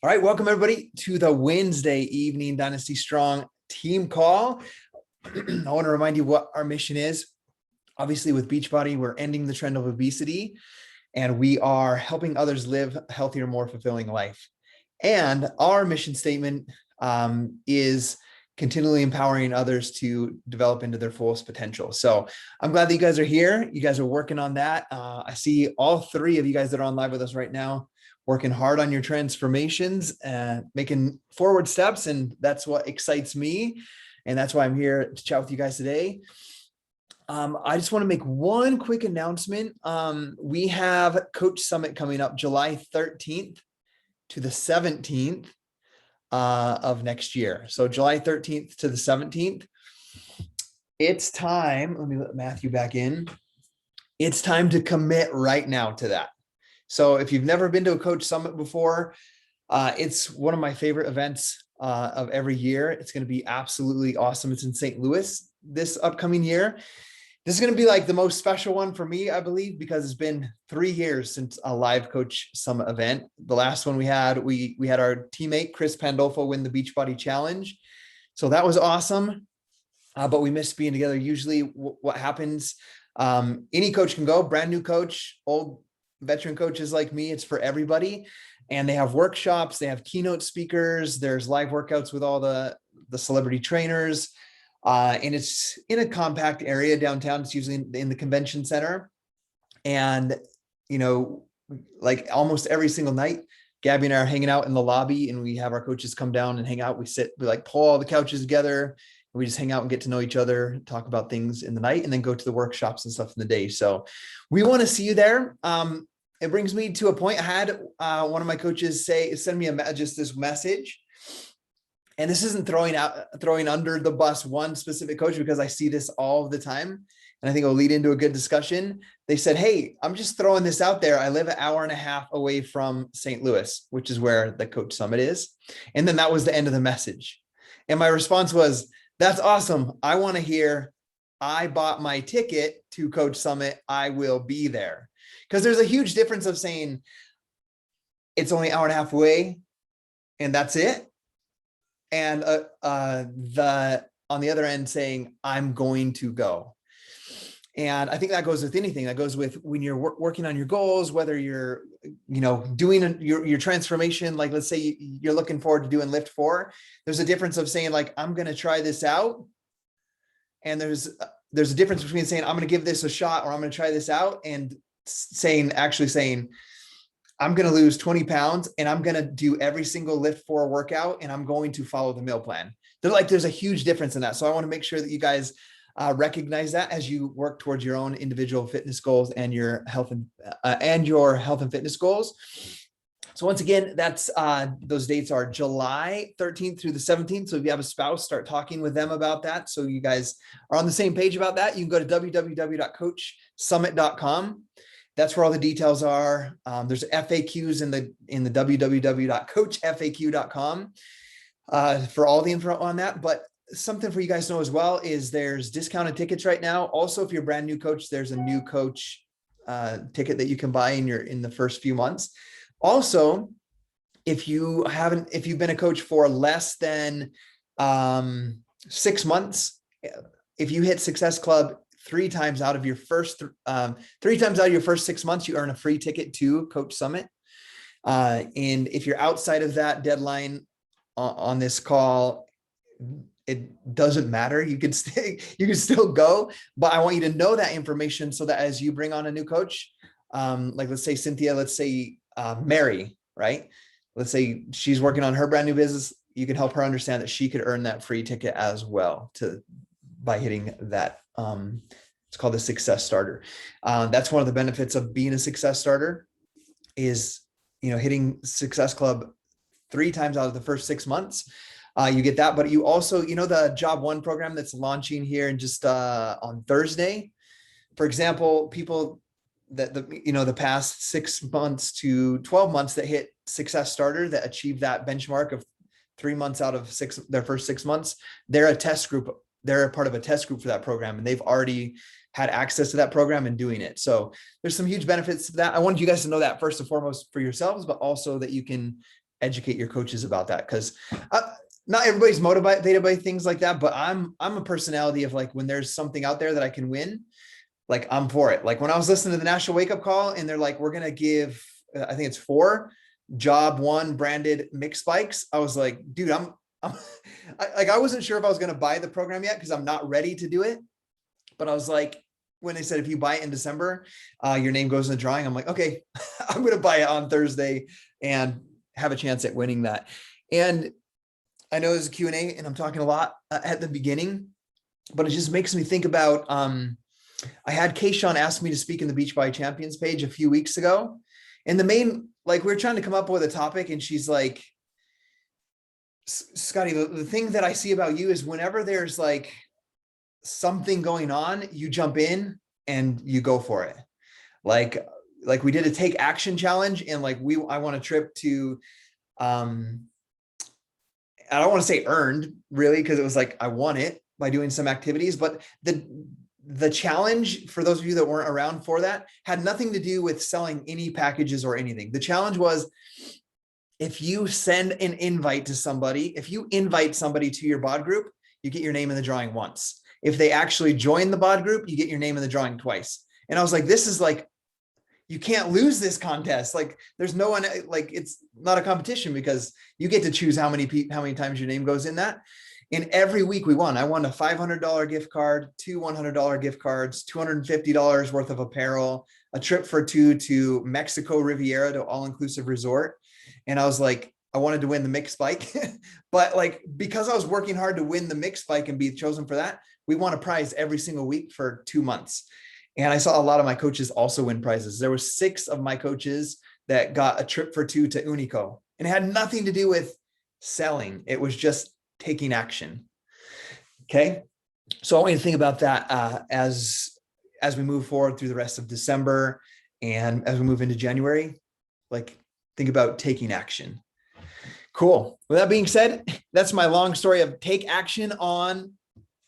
All right, welcome everybody to the Wednesday evening Dynasty Strong team call. I want to remind you what our mission is. Obviously, with Beachbody, we're ending the trend of obesity, and we are helping others live a healthier, more fulfilling life. And our mission statement is continually empowering others to develop into their fullest potential. So I'm glad that you guys are here. You guys are working on that. I see all three of you guys that are on live with us right now working hard on your transformations and making forward steps. And that's what excites me. And that's why I'm here to chat with you guys today. I just want to make one quick announcement. We have Coach Summit coming up July 13th to the 17th of next year. So July 13th to the 17th. It's time. Let me let Matthew back in. It's time to commit right now to that. So if you've never been to a Coach Summit before, it's one of my favorite events of every year. It's going to be absolutely awesome. It's in St. Louis this upcoming year. This is going to be like the most special one for me, I believe, because it's been 3 years since a live Coach Summit event. The last one we had our teammate, Chris Pandolfo, win the Beachbody Challenge. So that was awesome. But we missed being together. Usually what happens, any coach can go, brand new coach, old veteran coaches like me, it's for everybody. And they have workshops, they have keynote speakers, there's live workouts with all the celebrity trainers. And it's in a compact area downtown. It's usually in the convention center. And, you know, like almost every single night, Gabby and I are hanging out in the lobby and we have our coaches come down and hang out. We like pull all the couches together. We just hang out and get to know each other, talk about things in the night, and then go to the workshops and stuff in the day. So we want to see you there. It brings me to a point. I had one of my coaches send me just this message. And this isn't throwing under the bus one specific coach, because I see this all the time. And I think it'll lead into a good discussion. They said, "Hey, I'm just throwing this out there. I live an hour and a half away from St. Louis, which is where the Coach Summit is." And then that was the end of the message. And my response was, "That's awesome. I want to hear, I bought my ticket to Coach Summit. I will be there." Because there's a huge difference of saying it's only an hour and a half away and that's it. And on the other end saying, I'm going to go. And I think that goes with anything. That goes with when you're working on your goals, whether you're, doing your transformation. Like, let's say you're looking forward to doing Lift 4. There's a difference of saying, like, I'm going to try this out. And there's a difference between saying, I'm going to give this a shot, or I'm going to try this out, and actually saying, I'm going to lose 20 pounds and I'm going to do every single Lift 4 workout and I'm going to follow the meal plan. There's a huge difference in that. So I want to make sure that you guys recognize that as you work towards your own individual fitness goals and your health and fitness goals. So once again, that's those dates are July 13th through the 17th. So if you have a spouse, start talking with them about that. So you guys are on the same page about that. You can go to www.coachsummit.com. That's where all the details are. There's FAQs in the www.coachfaq.com for all the info on that. But something for you guys to know as well is there's discounted tickets right now. Also, if you're a brand new coach, there's a new coach ticket that you can buy in the first few months. Also, if you've been a coach for less than 6 months, if you hit Success Club 3 times out of your first 6 months, you earn a free ticket to Coach Summit. And if you're outside of that deadline on this call, it doesn't matter. You can still go, but I want you to know that information so that as you bring on a new coach, like let's say Cynthia, let's say Mary, right? Let's say she's working on her brand new business. You can help her understand that she could earn that free ticket as well by hitting that. It's called the Success Starter. That's one of the benefits of being a Success Starter is, hitting Success Club 3 times out of the first 6 months. You get that, but you also, the Job 1 program that's launching here and just on Thursday, for example, people that the past 6 months to 12 months that hit Success Starter, that achieve that benchmark of 3 months out of their first 6 months, they're a test group. They're a part of a test group for that program, and they've already had access to that program and doing it. So there's some huge benefits to that. I wanted you guys to know that first and foremost for yourselves, but also that you can educate your coaches about that. Cause not everybody's motivated by things like that, but I'm a personality of like, when there's something out there that I can win, like I'm for it. Like when I was listening to the National Wake Up Call and they're like, we're going to give, I think it's 4 Job 1 branded mixed bikes. I was like, dude, I wasn't sure if I was going to buy the program yet, cause I'm not ready to do it. But I was like, when they said, if you buy it in December, your name goes in the drawing. I'm like, okay, I'm going to buy it on Thursday and have a chance at winning that. And I know there's a Q&A and I'm talking a lot at the beginning, but it just makes me think about, I had Kayshawn ask me to speak in the Beachbody Champions page a few weeks ago. And the main, like, we were trying to come up with a topic and she's like, Scotty, the thing that I see about you is whenever there's like something going on, you jump in and you go for it. Like we did a take action challenge and like I want a trip to, I don't want to say earned really, because it was like, I won it by doing some activities, but the challenge, for those of you that weren't around for that, had nothing to do with selling any packages or anything. The challenge was, if you send an invite to somebody, if you invite somebody to your bod group, you get your name in the drawing once. If they actually join the bod group, you get your name in the drawing twice. And I was like, this is like, you can't lose this contest. Like there's no one, like it's not a competition because you get to choose how many times your name goes in that. And every week we won. I won a $500 gift card, 2 $100 gift cards, $250 worth of apparel, a trip for 2 to Mexico Riviera to all-inclusive resort. And I was like, I wanted to win the mixed bike, but like, because I was working hard to win the mixed bike and be chosen for that, we won a prize every single week for 2 months. And I saw a lot of my coaches also win prizes. There were 6 of my coaches that got a trip for 2 to Unico, and it had nothing to do with selling. It was just taking action. Okay. So I want you to think about that as we move forward through the rest of December and as we move into January, like think about taking action. Cool. With that being said, that's my long story of take action on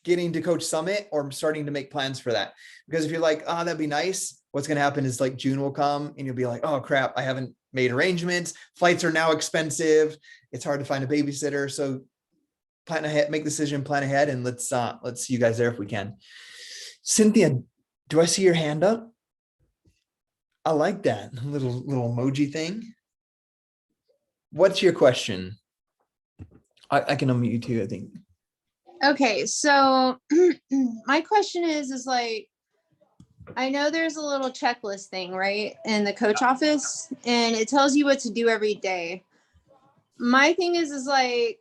getting to Coach Summit or starting to make plans for that. Because if you're like, oh, that'd be nice, what's going to happen is like June will come and you'll be like, oh crap, I haven't made arrangements. Flights are now expensive. It's hard to find a babysitter. So plan ahead, make the decision, plan ahead, and let's see you guys there if we can. Cynthia, do I see your hand up? I like that little emoji thing. What's your question? I can unmute you too, I think. Okay, so my question is like, I know there's a little checklist thing, right, in the coach office, and it tells you what to do every day. My thing is like,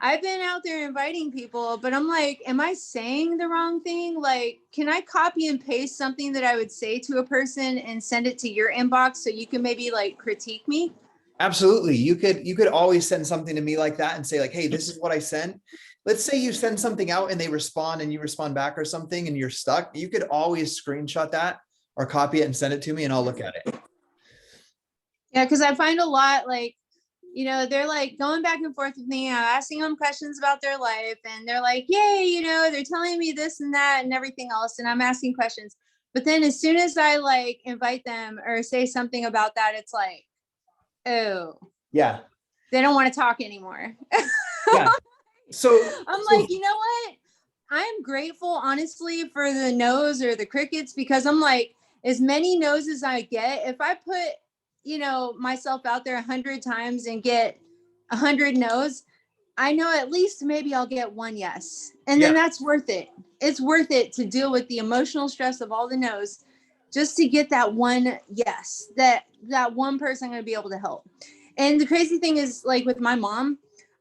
I've been out there inviting people, but I'm like, am I saying the wrong thing? Like, can I copy and paste something that I would say to a person and send it to your inbox so you can maybe like critique me? Absolutely. You could always send something to me like that and say like, hey, this is what I sent. Let's say you send something out and they respond and you respond back or something and you're stuck. You could always screenshot that or copy it and send it to me and I'll look at it. Yeah, because I find a lot like, you know, they're like going back and forth with me. I'm asking them questions about their life and they're like, yay, you know, they're telling me this and that and everything else. And I'm asking questions. But then as soon as I like invite them or say something about that, it's like, oh, yeah, they don't want to talk anymore. Yeah. So I'm like, you know what? I'm grateful, honestly, for the no's or the crickets, because I'm like, as many no's as I get, if I put, you know, myself out there 100 times and get 100 no's, I know at least maybe I'll get 1 yes. And then that's worth it. It's worth it to deal with the emotional stress of all the no's just to get that 1 yes, that one person I'm going to be able to help. And the crazy thing is, like with my mom,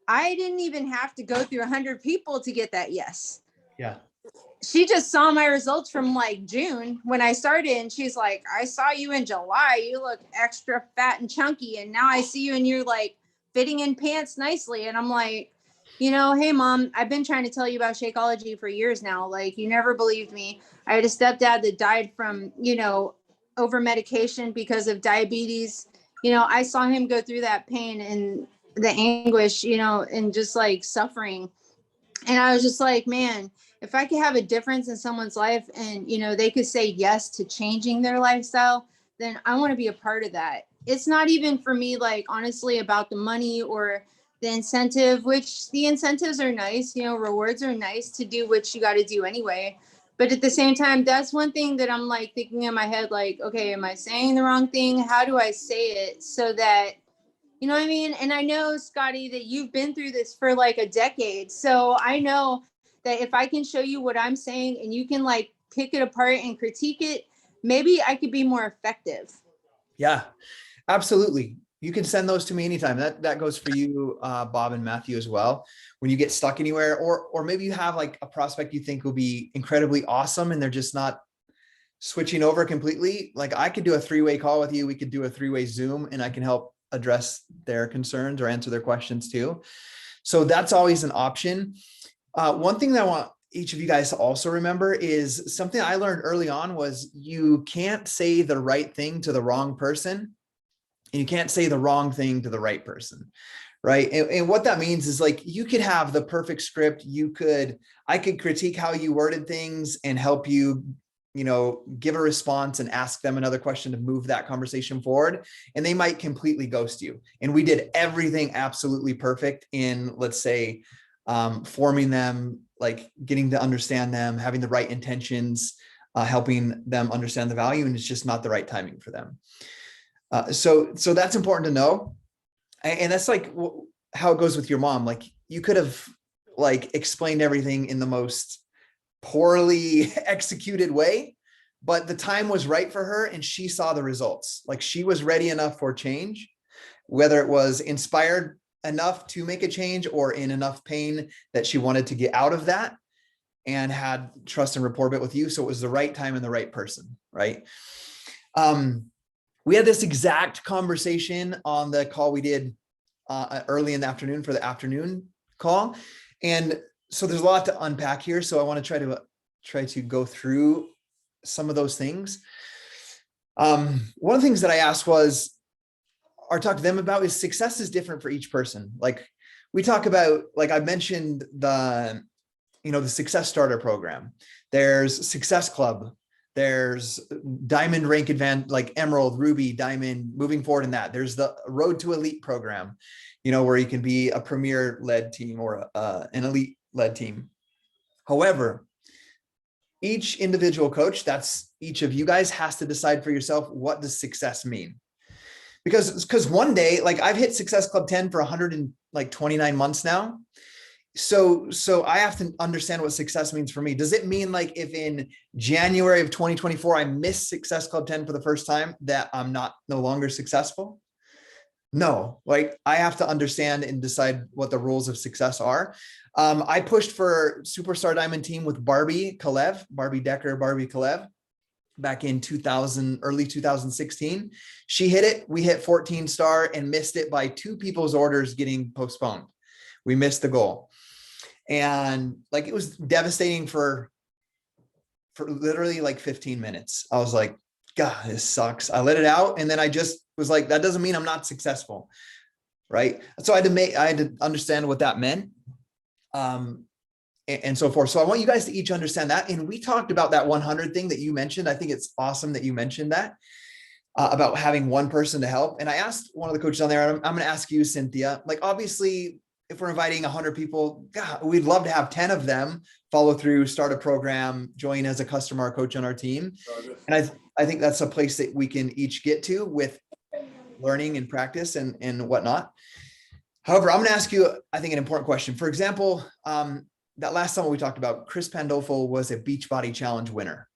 I didn't even have to go through 100 people to get that yes. Yeah. She just saw my results from like June when I started, and she's like, I saw you in July. You look extra fat and chunky. And now I see you and you're like fitting in pants nicely. And I'm like, you know, hey mom, I've been trying to tell you about Shakeology for years now. Like, you never believed me. I had a stepdad that died from, you know, over medication because of diabetes. You know, I saw him go through that pain and the anguish, you know, and just like suffering. And I was just like, man, if I could have a difference in someone's life and, you know, they could say yes to changing their lifestyle, then I want to be a part of that. It's not even for me, like, honestly, about the money or the incentive, which the incentives are nice, you know, rewards are nice to do what you got to do anyway. But at the same time, that's one thing that I'm like thinking in my head, like, okay, am I saying the wrong thing? How do I say it so that, you know what I mean? And I know, Scotty, that you've been through this for like a decade. So I know that if I can show you what I'm saying and you can like pick it apart and critique it, maybe I could be more effective. Yeah, absolutely. You can send those to me anytime. That goes for you, Bob and Matthew as well. When you get stuck anywhere, or maybe you have like a prospect you think will be incredibly awesome and they're just not switching over completely. Like I could do a 3-way call with you. We could do a 3-way Zoom and I can help address their concerns or answer their questions too. So that's always an option. One thing that I want each of you guys to also remember is something I learned early on was you can't say the right thing to the wrong person. And you can't say the wrong thing to the right person, right? And what that means is like, you could have the perfect script. I could critique how you worded things and help you, give a response and ask them another question to move that conversation forward. And they might completely ghost you. And we did everything absolutely perfect in, let's say, forming them, like getting to understand them, having the right intentions, helping them understand the value, and it's just not the right timing for them. So that's important to know. And that's like how it goes with your mom. Like you could have like explained everything in the most poorly executed way, but the time was right for her and she saw the results. Like she was ready enough for change, whether it was inspired enough to make a change or in enough pain that she wanted to get out of that, and had trust and rapport with you. So it was the right time and the right person, right? We had this exact conversation on the call we did early in the afternoon for the afternoon call. And so there's a lot to unpack here. So I want to try to go through some of those things. One of the things that I asked was, or talked to them about, is success is different for each person. Like we talk about, like I mentioned the Success Starter program. There's Success Club. There's Diamond Rank Advanced, like Emerald, Ruby, Diamond, moving forward in that. There's the Road to Elite program, where you can be a premier led team or an elite led team. However, each individual coach, that's each of you guys, has to decide for yourself, what does success mean? Because one day, like I've hit Success Club 10 for 129 months now. So I have to understand what success means for me. Does it mean like if in January of 2024, I missed Success Club 10 for the first time, that I'm no longer successful? No, like I have to understand and decide what the rules of success are. I pushed for Superstar Diamond team with Barbie Decker, Barbie Kalev back in early 2016. She hit it. We hit 14 star and missed it by 2 people's orders getting postponed. We missed the goal. And like, it was devastating for literally like 15 minutes. I was like, God, this sucks. I let it out. And then I just was like, that doesn't mean I'm not successful. Right. So I had to understand what that meant. And so forth. So I want you guys to each understand that. And we talked about that 100 thing that you mentioned. I think it's awesome that you mentioned that about having one person to help. And I asked one of the coaches on there, I'm going to ask you, Cynthia, like, obviously, if we're inviting 100 people, God, we'd love to have 10 of them follow through, start a program, join as a customer or coach on our team. And I think that's a place that we can each get to with learning and practice and whatnot. However, I'm going to ask you, I think, an important question. For example, that last summer we talked about, Chris Pandolfo was a Beachbody Challenge winner,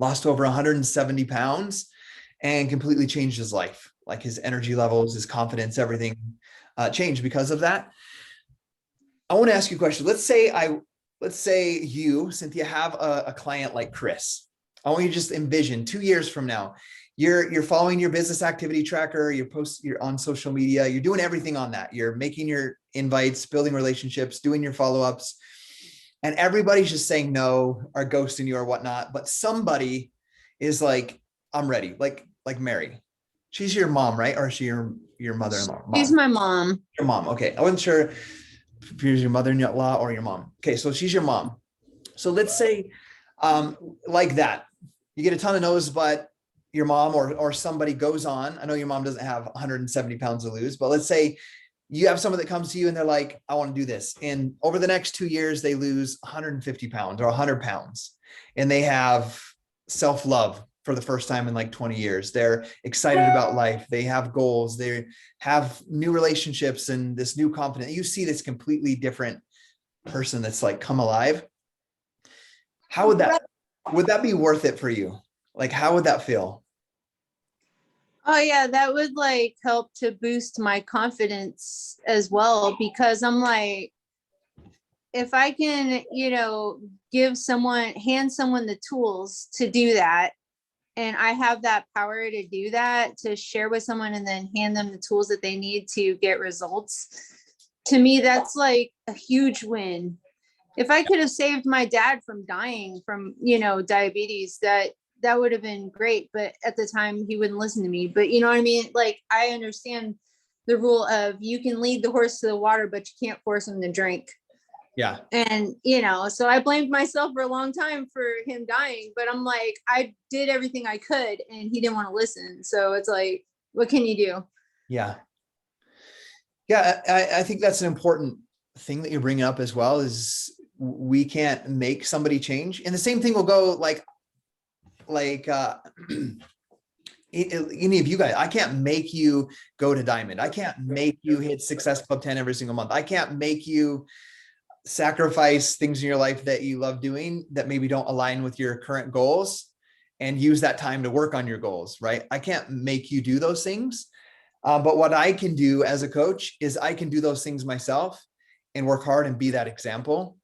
lost over 170 pounds and completely changed his life. Like his energy levels, his confidence, everything changed because of that. I want to ask you a question. Let's say you, Cynthia, have a client like Chris. I want you to just envision 2 years from now, you're following your business activity tracker, you're on social media, you're doing everything on that. You're making your invites, building relationships, doing your follow-ups, and everybody's just saying no or ghosting you or whatnot. But somebody is like, I'm ready. Like Mary. She's your mom, right? Or is she your mother-in-law? She's my mom. your mom. Okay. I wasn't sure if she's your mother-in-law or your mom. Okay. So she's your mom. So let's say like that, you get a ton of no's, but your mom or somebody goes on, I know your mom doesn't have 170 pounds to lose, but let's say you have someone that comes to you and they're like, I want to do this. And over the next 2 years, they lose 150 pounds or 100 pounds, and they have self-love for the first time in like 20 years. They're excited about life. They have goals. They have new relationships and this new confidence. You see this completely different person that's like come alive. How would that be worth it for you? Like, how would that feel? Oh yeah, that would like help to boost my confidence as well, because I'm like, if I can, hand someone the tools to do that, and I have that power to do that, to share with someone and then hand them the tools that they need to get results. To me, that's like a huge win. If I could have saved my dad from dying from, diabetes, that would have been great. But at the time he wouldn't listen to me. But you know what I mean? Like, I understand the rule of you can lead the horse to the water, but you can't force him to drink. Yeah. And, so I blamed myself for a long time for him dying, but I'm like, I did everything I could and he didn't want to listen. So it's like, what can you do? Yeah. Yeah. I think that's an important thing that you bring up as well, is we can't make somebody change. And the same thing will go like any of you guys. I can't make you go to Diamond. I can't make you hit Success Club 10 every single month. I can't make you sacrifice things in your life that you love doing that maybe don't align with your current goals, and use that time to work on your goals, right? I can't make you do those things. But what I can do as a coach is I can do those things myself and work hard and be that example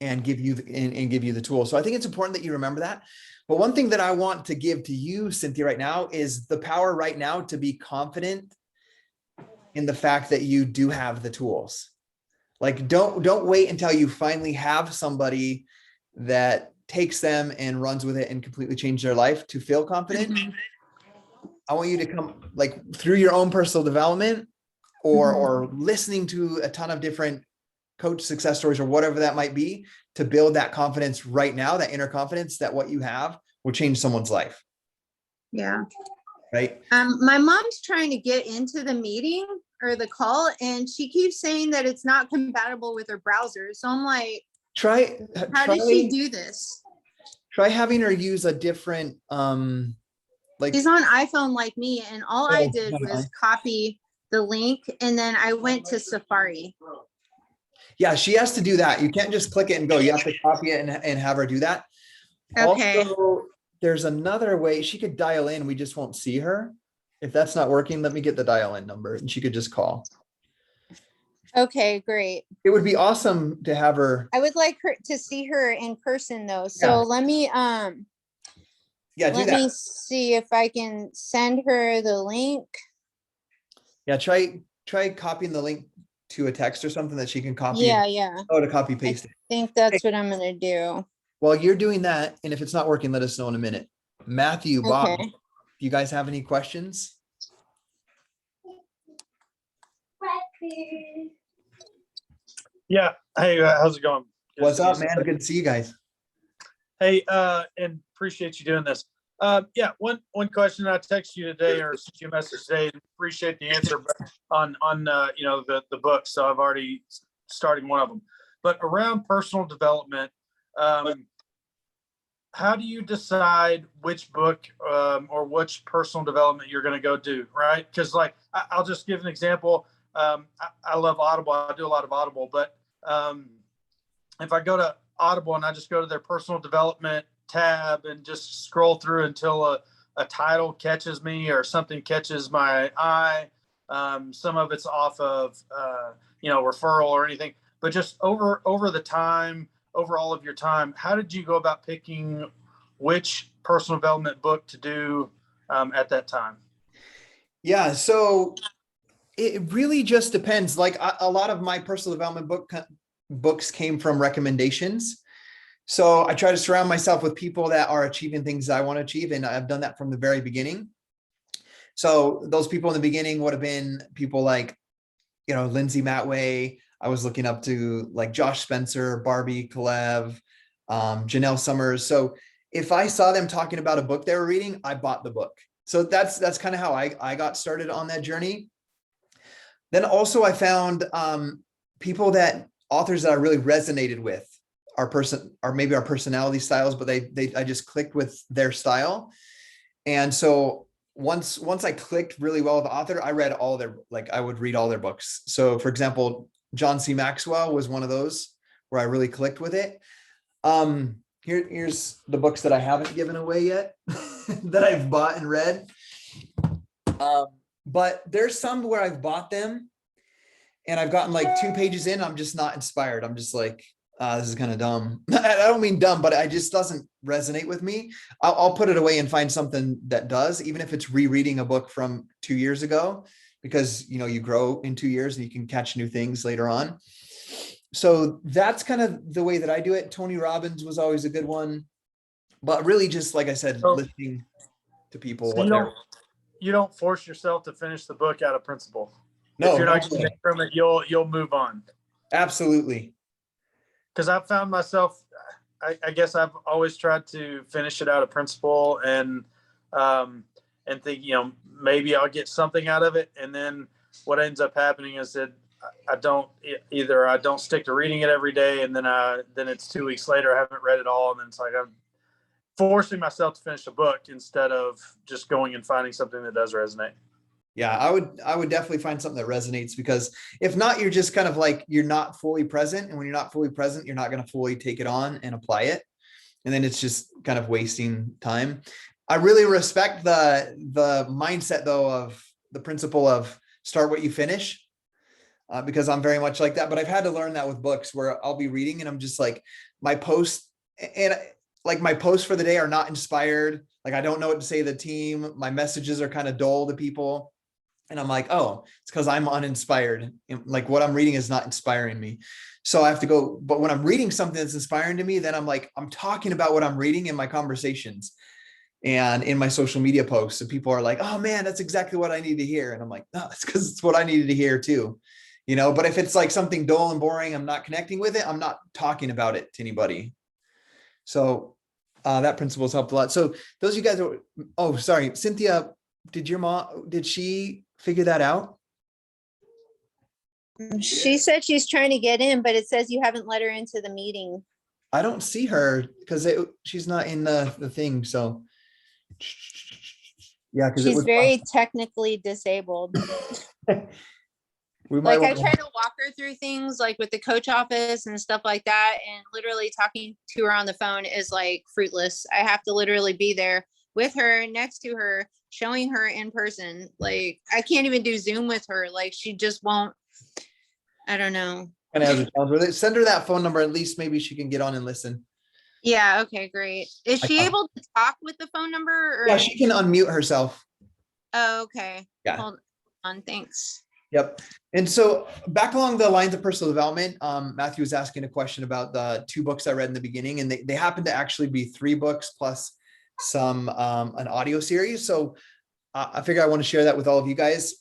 and give you the tools. So I think it's important that you remember that. But one thing that I want to give to you, Cynthia, right now is the power right now to be confident in the fact that you do have the tools. Like, don't wait until you finally have somebody that takes them and runs with it and completely change their life to feel confident. Mm-hmm. I want you to come like through your own personal development or listening to a ton of different coach success stories or whatever that might be, to build that confidence right now, that inner confidence that what you have will change someone's life. Yeah. Right. My mom's trying to get into the meeting or the call, and she keeps saying that it's not compatible with her browser. So I'm like, how does she do this? Try having her use a different, like she's on iPhone like me, and all I did was copy the link, and then I went to Safari. Yeah, she has to do that. You can't just click it and go. You have to copy it and have her do that. Okay. Also, there's another way she could dial in. We just won't see her. If that's not working, let me get the dial in number and she could just call. Okay, great. It would be awesome to have her. I would like her to see her in person though. So let me let me see if I can send her the link. Yeah, try copying the link to a text or something that she can copy. Yeah. Oh, to copy paste it. I think that's what I'm gonna do. While you're doing that, and if it's not working, let us know in a minute. Matthew, Bob, do you guys have any questions? Yeah. Hey, how's it going? What's up, man? Good to see you guys. Hey, and appreciate you doing this. Yeah, one question I texted you today or sent you a message today, and appreciate the answer on the book. So I've already started one of them. But around personal development, how do you decide which book or which personal development you're going to go do, right? Because like, I'll just give an example. I love Audible. I do a lot of Audible, but if I go to Audible and I just go to their personal development tab and just scroll through until a title catches me or something catches my eye, some of it's off of, referral or anything, but just over all of your time, how did you go about picking which personal development book to do at that time? Yeah, so it really just depends. Like a lot of my personal development books came from recommendations. So I try to surround myself with people that are achieving things I want to achieve. And I've done that from the very beginning. So those people in the beginning would have been people like, Lindsay Matway. I was looking up to like Josh Spencer, Barbie Kalev, Janelle Summers. So if I saw them talking about a book they were reading, I bought the book. So that's kind of how I got started on that journey. Then also I found authors that I really resonated with, maybe our personality styles, but I just clicked with their style. And so once I clicked really well with the author, I read I would read all their books. So for example, John C. Maxwell was one of those where I really clicked with it. Here's the books that I haven't given away yet that I've bought and read. But there's some where I've bought them and I've gotten like 2 pages in, I'm just not inspired. I'm just like, this is kind of dumb. I don't mean dumb, but it just doesn't resonate with me. I'll put it away and find something that does, even if it's rereading a book from 2 years ago, because you grow in 2 years and you can catch new things later on. So that's kind of the way that I do it. Tony Robbins was always a good one, but really just like I said, listening to people. So you don't force yourself to finish the book out of principle. No, if you're not getting from it, you'll move on. Absolutely. Because I've found myself, I guess I've always tried to finish it out of principle and think, maybe I'll get something out of it. And then what ends up happening is that I don't stick to reading it every day. And then it's 2 weeks later, I haven't read it all. And then it's like, I'm forcing myself to finish a book instead of just going and finding something that does resonate. Yeah, I would definitely find something that resonates, because if not, you're just kind of like, you're not fully present. And when you're not fully present, you're not going to fully take it on and apply it. And then it's just kind of wasting time. I really respect the mindset though, of the principle of start what you finish, because I'm very much like that. But I've had to learn that with books where I'll be reading and I'm just like, my posts for the day are not inspired. Like I don't know what to say to the team. My messages are kind of dull to people. And I'm like, oh, it's because I'm uninspired. Like what I'm reading is not inspiring me. So I have to go. But when I'm reading something that's inspiring to me, then I'm like, I'm talking about what I'm reading in my conversations and in my social media posts. And people are like, oh man, that's exactly what I need to hear. And I'm like, no, it's because it's what I needed to hear too. But if it's like something dull and boring, I'm not connecting with it, I'm not talking about it to anybody. So that principle has helped a lot. So those of you guys oh, sorry, Cynthia, did she figure that out? She said she's trying to get in, but it says you haven't let her into the meeting. I don't see her because she's not in the thing. So yeah, because she's very technically disabled. I try to walk her through things like with the coach office and stuff like that. And literally talking to her on the phone is like fruitless. I have to literally be there with her, next to her, showing her in person. Like I can't even do Zoom with her. Like she just won't. I don't know. Send her that phone number. At least maybe she can get on and listen. Yeah. Okay, great. Is she able to talk with the phone number? Or... Yeah, she can unmute herself. Oh, okay. Yeah. Hold on. Thanks. Yep. And so back along the lines of personal development, Matthew was asking a question about the 2 books I read in the beginning, and they happen to actually be 3 books plus some an audio series. So I figure I want to share that with all of you guys.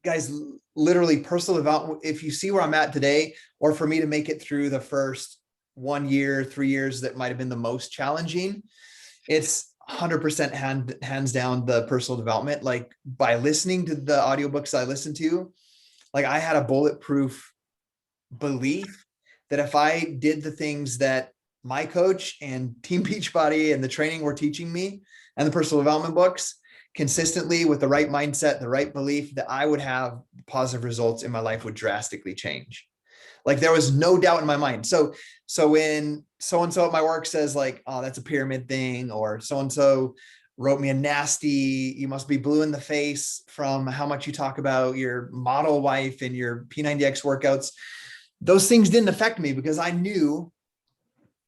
Guys, literally personal development, if you see where I'm at today, or for me to make it through the first 1 year, 3 years that might have been the most challenging, it's 100% hands down the personal development. Like by listening to the audiobooks I listened to, like I had a bulletproof belief that if I did the things that my coach and Team Beachbody and the training were teaching me and the personal development books consistently with the right mindset, the right belief, that I would have positive results in my life would drastically change. Like there was no doubt in my mind. So when so-and-so at my work says like, oh, that's a pyramid thing, or so-and-so wrote me a nasty, you must be blue in the face from how much you talk about your model wife and your P90X workouts, those things didn't affect me, because I knew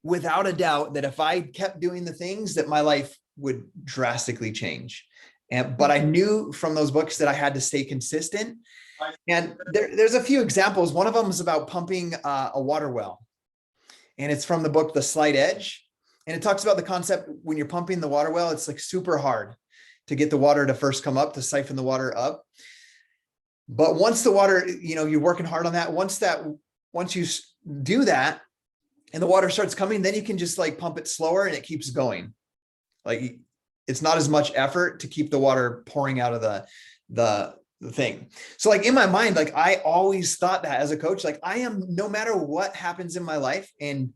without a doubt that if I kept doing the things, that my life would drastically change. But I knew from those books that I had to stay consistent. And there's a few examples. One of them is about pumping a water well. And it's from the book, The Slight Edge. And it talks about the concept when you're pumping the water well, it's like super hard to get the water to first come up, to siphon the water up. But once the water, you're working hard on that. Once you do that, and the water starts coming, then you can just like pump it slower and it keeps going. Like it's not as much effort to keep the water pouring out of the thing. So like in my mind, like I always thought that as a coach, like I am, no matter what happens in my life, and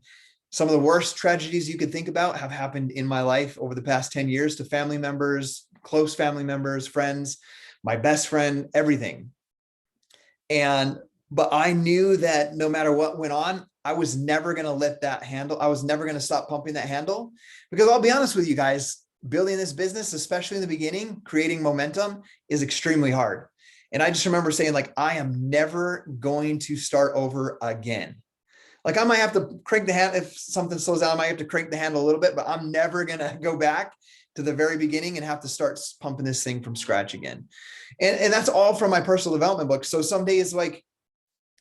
some of the worst tragedies you could think about have happened in my life over the past 10 years to family members, close family members, friends, my best friend, everything. But I knew that no matter what went on, I was never going to let that handle. I was never going to stop pumping that handle, because I'll be honest with you guys, building this business, especially in the beginning, creating momentum is extremely hard. And I just remember saying like, I am never going to start over again. Like I might have to crank the hand if something slows down, I might have to crank the handle a little bit, but I'm never going to go back to the very beginning and have to start pumping this thing from scratch again. And that's all from my personal development book. So some days, like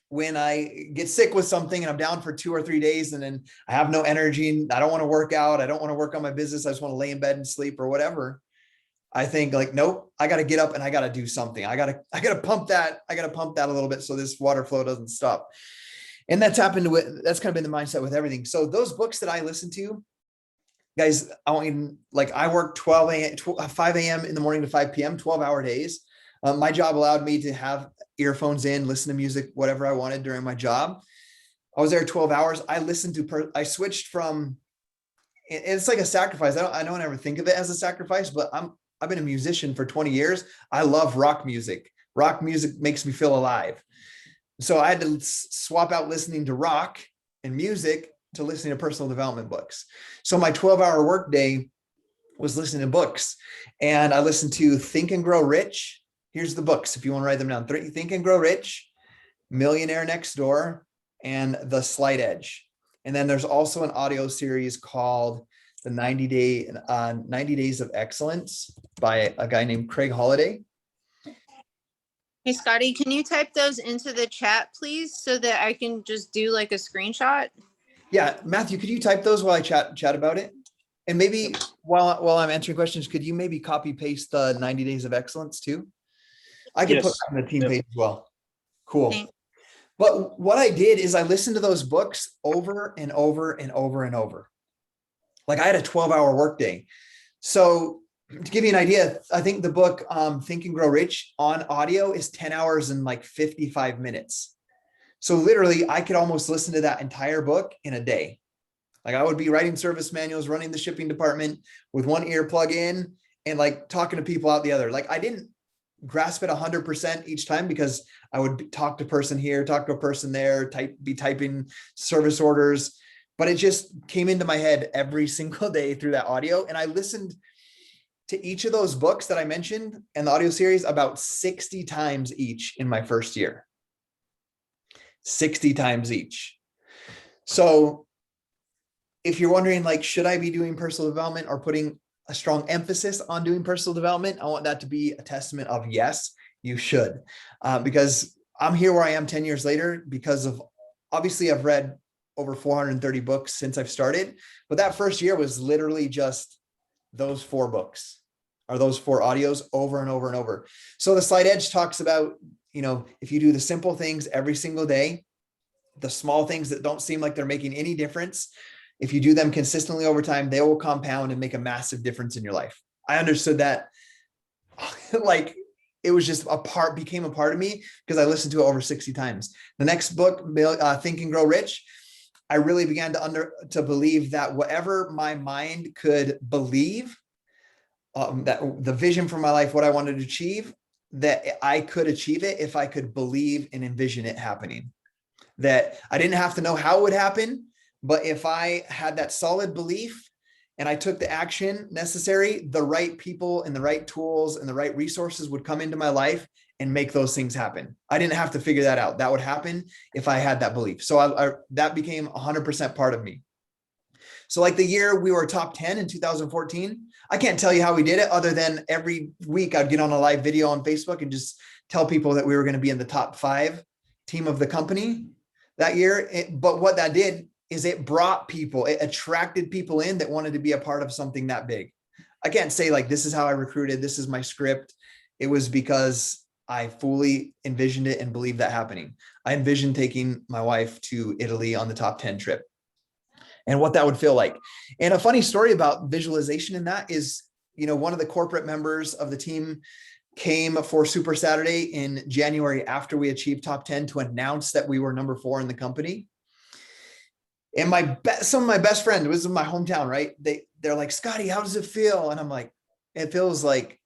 when I get sick with something and I'm down for 2 or 3 days and then I have no energy and I don't want to work out, I don't want to work on my business, I just want to lay in bed and sleep or whatever, I think like, nope, I got to get up and I got to do something. I got to pump that. I got to pump that a little bit so this water flow doesn't stop. And that's happened with, that's kind of been the mindset with everything. So those books that I listen to, guys, I want you, like I work 5 a.m. in the morning to 5 p.m., 12-hour days. My job allowed me to have earphones in, listen to music, whatever I wanted during my job. I was there 12 hours. I listened to, I switched from, it's like a sacrifice. I don't ever think of it as a sacrifice, but I've been a musician for 20 years. I love rock music. Rock music makes me feel alive. So I had to swap out listening to rock and music to listening to personal development books. So my 12-hour workday was listening to books, and I listened to Think and Grow Rich. Here's the books if you want to write them down: Think and Grow Rich, Millionaire Next Door, and The Slight Edge. And then there's also an audio series called the 90 Days of Excellence by a guy named Craig Holiday. Hey, Scotty, can you type those into the chat, please, so that I can just do like a screenshot? Yeah, Matthew, could you type those while I chat about it? And maybe while I'm answering questions, could you maybe copy paste the 90 Days of Excellence too? I could put that on the team page as well. Cool. Thanks. But what I did is I listened to those books over and over and over and over. Like I had a 12-hour workday. So to give you an idea, I think the book Think and Grow Rich on audio is 10 hours and like 55 minutes. So literally I could almost listen to that entire book in a day. Like I would be writing service manuals, running the shipping department with one ear plug in and like talking to people out the other. Like I didn't grasp it 100% each time, because I would talk to a person here, talk to a person there, be typing service orders, but it just came into my head every single day through that audio. And I listened to each of those books that I mentioned and the audio series about 60 times each in my first year. 60 times each. So if you're wondering, like, should I be doing personal development or putting a strong emphasis on doing personal development, I want that to be a testament of yes, you should. Because I'm here where I am 10 years later because of, obviously I've read over 430 books since I've started, but that first year was literally just those 4 books or those 4 audios over and over and over. So the Slight Edge talks about, you know, if you do the simple things every single day, the small things that don't seem like they're making any difference, if you do them consistently over time, they will compound and make a massive difference in your life. I understood that like it was just became a part of me because I listened to it over 60 times. The next book, Think and Grow Rich, I really began to believe that whatever my mind could believe, that the vision for my life, what I wanted to achieve, that I could achieve it if I could believe and envision it happening. That I didn't have to know how it would happen, but if I had that solid belief and I took the action necessary, the right people and the right tools and the right resources would come into my life and make those things happen. I didn't have to figure that out. That would happen if I had that belief. So that became 100% part of me. So like the year we were top 10 in 2014, I can't tell you how we did it other than every week I'd get on a live video on Facebook and just tell people that we were going to be in the top 5 team of the company that year. But what that did is it brought people, it attracted people in that wanted to be a part of something that big. I can't say like, this is how I recruited, this is my script. It was because I fully envisioned it and believed that happening. I envisioned taking my wife to Italy on the top 10 trip. and what that would feel like. And a funny story about visualization in that is, one of the corporate members of the team came for Super Saturday in January after we achieved top 10 to announce that we were number 4 in the company. And some of my best friends, it was in my hometown, right? They're like, Scotty, how does it feel? And I'm like, it feels like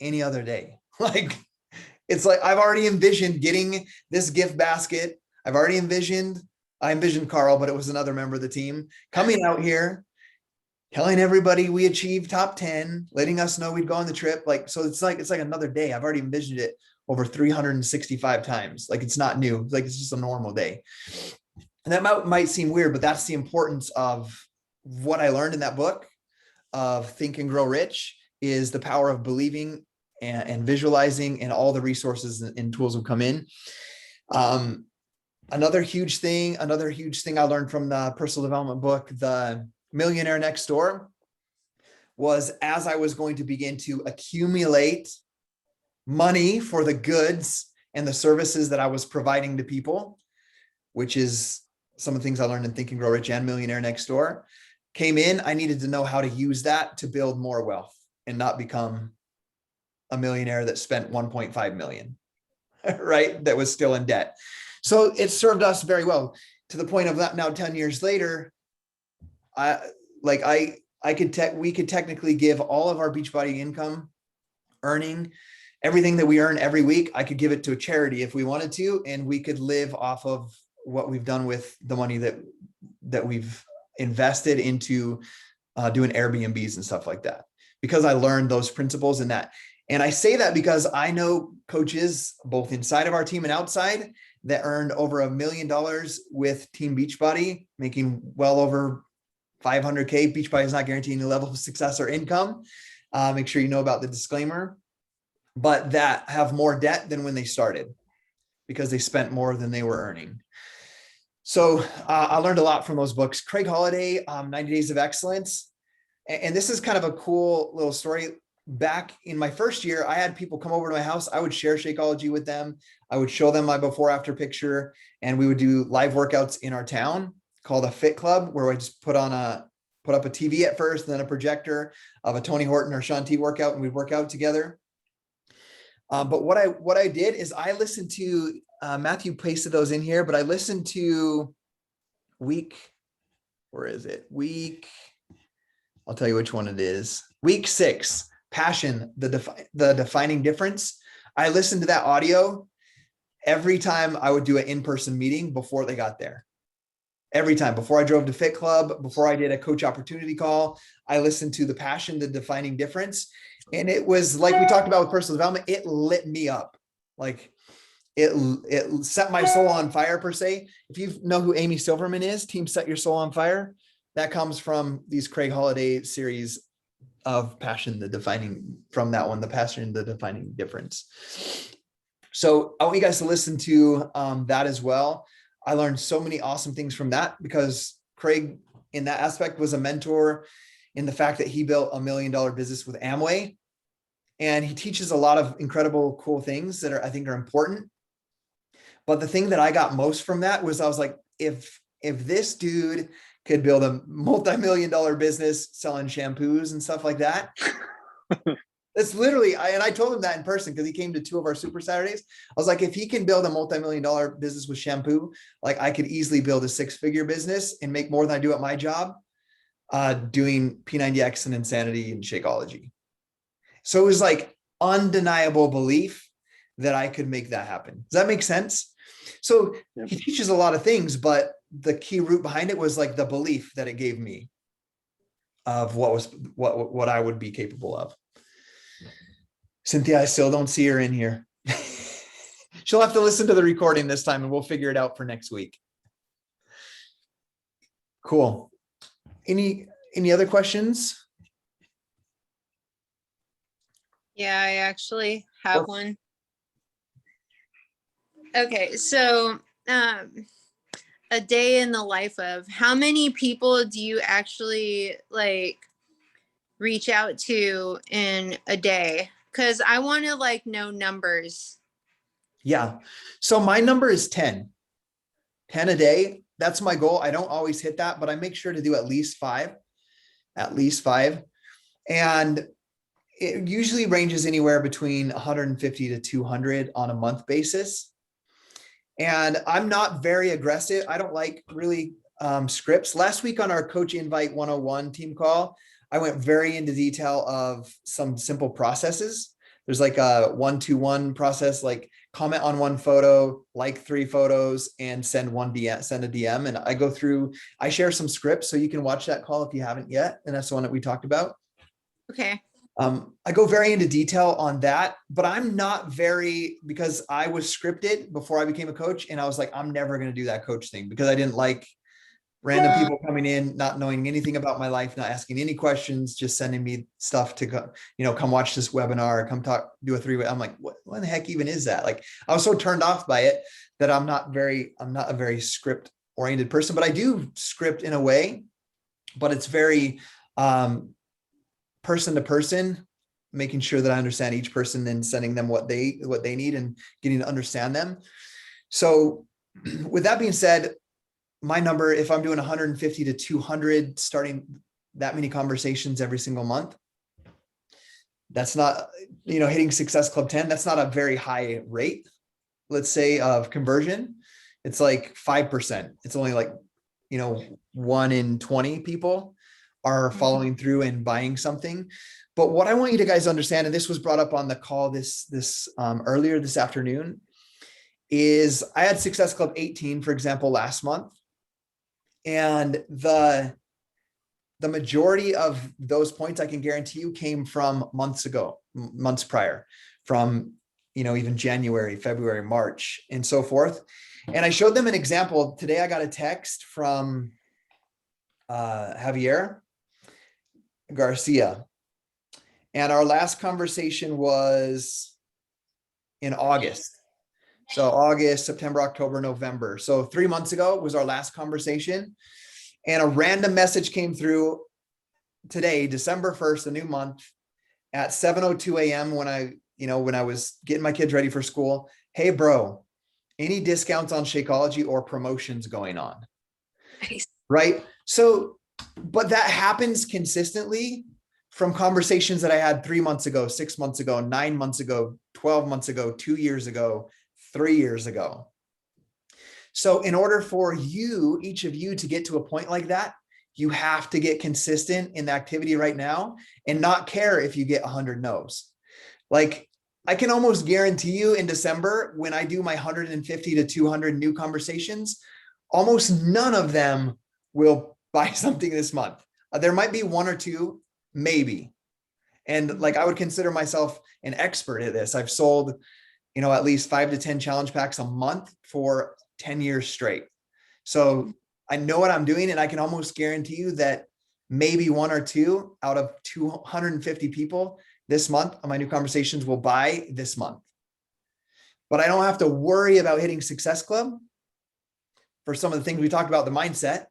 any other day. Like, it's like, I've already envisioned getting this gift basket. I envisioned Carl, but it was another member of the team coming out here, telling everybody we achieved top 10, letting us know we'd go on the trip. Like, so it's like another day. I've already envisioned it over 365 times. Like, it's not new. Like, it's just a normal day. And that might seem weird, but that's the importance of what I learned in that book of Think and Grow Rich, is the power of believing and visualizing, and all the resources and tools will come in. Another huge thing I learned from the personal development book, The Millionaire Next Door, was as I was going to begin to accumulate money for the goods and the services that I was providing to people, which is some of the things I learned in Think and Grow Rich and Millionaire Next Door, came in, I needed to know how to use that to build more wealth and not become a millionaire that spent 1.5 million, right? That was still in debt. So it served us very well, to the point of that now 10 years later, we could technically give all of our Beachbody income earning, everything that we earn every week, I could give it to a charity if we wanted to, and we could live off of what we've done with the money that we've invested into doing Airbnbs and stuff like that, because I learned those principles in that. And I say that because I know coaches both inside of our team and outside that earned over $1 million with Team Beachbody, making well over 500K. Beachbody is not guaranteeing a level of success or income. Make sure you know about the disclaimer, but that have more debt than when they started because they spent more than they were earning. So I learned a lot from those books. Craig Holiday, 90 Days of Excellence. And this is kind of a cool little story. Back in my first year, I had people come over to my house. I would share Shakeology with them. I would show them my before after picture, and we would do live workouts in our town called a Fit Club, where I just put up a TV at first, and then a projector of a Tony Horton or Shaun T workout, and we'd work out together. But what I did is I listened to Matthew pasted those in here, but I listened to I'll tell you which one it is. Week 6, Passion, the defining difference. I listened to that audio every time I would do an in-person meeting before they got there. Every time, before I drove to Fit Club, before I did a coach opportunity call, I listened to the Passion, the defining difference. And it was like we talked about with personal development, it lit me up. Like it set my soul on fire, per se. If you know who Amy Silverman is, Team Set Your Soul on Fire, that comes from these Craig Holiday series of Passion, the defining, from that one, the Passion, the defining difference. So I want you guys to listen to that as well. I learned so many awesome things from that, because Craig, in that aspect, was a mentor in the fact that he built $1 million business with Amway. And he teaches a lot of incredible, cool things that I think are important. But the thing that I got most from that was, I was like, if this dude could build a multi-million-dollar business selling shampoos and stuff like that, that's literally, and I told him that in person because he came to 2 of our Super Saturdays. I was like, if he can build a multi-million-dollar business with shampoo, like I could easily build a 6-figure business and make more than I do at my job doing P90X and Insanity and Shakeology. So it was like undeniable belief that I could make that happen. Does that make sense? So He teaches a lot of things, but the key root behind it was like the belief that it gave me of what I would be capable of. Cynthia, I still don't see her in here. She'll have to listen to the recording this time, and we'll figure it out for next week. Cool. Any other questions? Yeah, I actually have one. Okay, so a day in the life of, how many people do you actually like reach out to in a day? Because I want to like know numbers. Yeah. So my number is 10 a day. that's my goal. I don't always hit that, but I make sure to do at least five. And it usually ranges anywhere between 150 to 200 on a month basis. And I'm not very aggressive. I don't like really scripts. Last week on our Coach Invite 101 team call, I went very into detail of some simple processes. There's like a 1-2-1 process, like comment on one photo, like 3 photos, and send a DM. And I go through, I share some scripts, so you can watch that call if you haven't yet. And that's the one that we talked about. Okay. I go very into detail on that, but I'm not very, because I was scripted before I became a coach, and I was like, I'm never going to do that coach thing, because I didn't like random people coming in, not knowing anything about my life, not asking any questions, just sending me stuff to go, come watch this webinar, come talk, do a 3-way. I'm like, what the heck even is that? Like, I was so turned off by it that I'm not a very script oriented person, but I do script in a way, but it's very, person to person, making sure that I understand each person and sending them what they need and getting to understand them. So with that being said, my number, if I'm doing 150 to 200, starting that many conversations every single month, that's not, hitting Success Club 10, that's not a very high rate, let's say, of conversion. It's like 5%. It's only like, 1 in 20 people are following through and buying something. But what I want you to guys understand, and this was brought up on the call this earlier this afternoon, is I had Success Club 18, for example, last month. And the majority of those points, I can guarantee you, came from months prior, from, even January, February, March, and so forth. And I showed them an example. Today, I got a text from Javier Garcia. And our last conversation was in August. So August, September, October, November. So 3 months ago was our last conversation. And a random message came through today, December 1st, a new month, at 7:02 a.m. when I was getting my kids ready for school. Hey, bro, any discounts on Shakeology or promotions going on? Nice. Right? So, but that happens consistently from conversations that I had 3 months ago, 6 months ago, 9 months ago, 12 months ago, 2 years ago, 3 years ago. So in order for each of you to get to a point like that, you have to get consistent in the activity right now and not care if you get 100 no's. Like, I can almost guarantee you in December, when I do my 150 to 200 new conversations, almost none of them will buy something this month. There might be 1 or 2, maybe. And like, I would consider myself an expert at this. I've sold, at least 5 to 10 challenge packs a month for 10 years straight. So I know what I'm doing, and I can almost guarantee you that maybe 1 or 2 out of 250 people this month on my new conversations will buy this month. But I don't have to worry about hitting Success Club for some of the things we talked about, the mindset,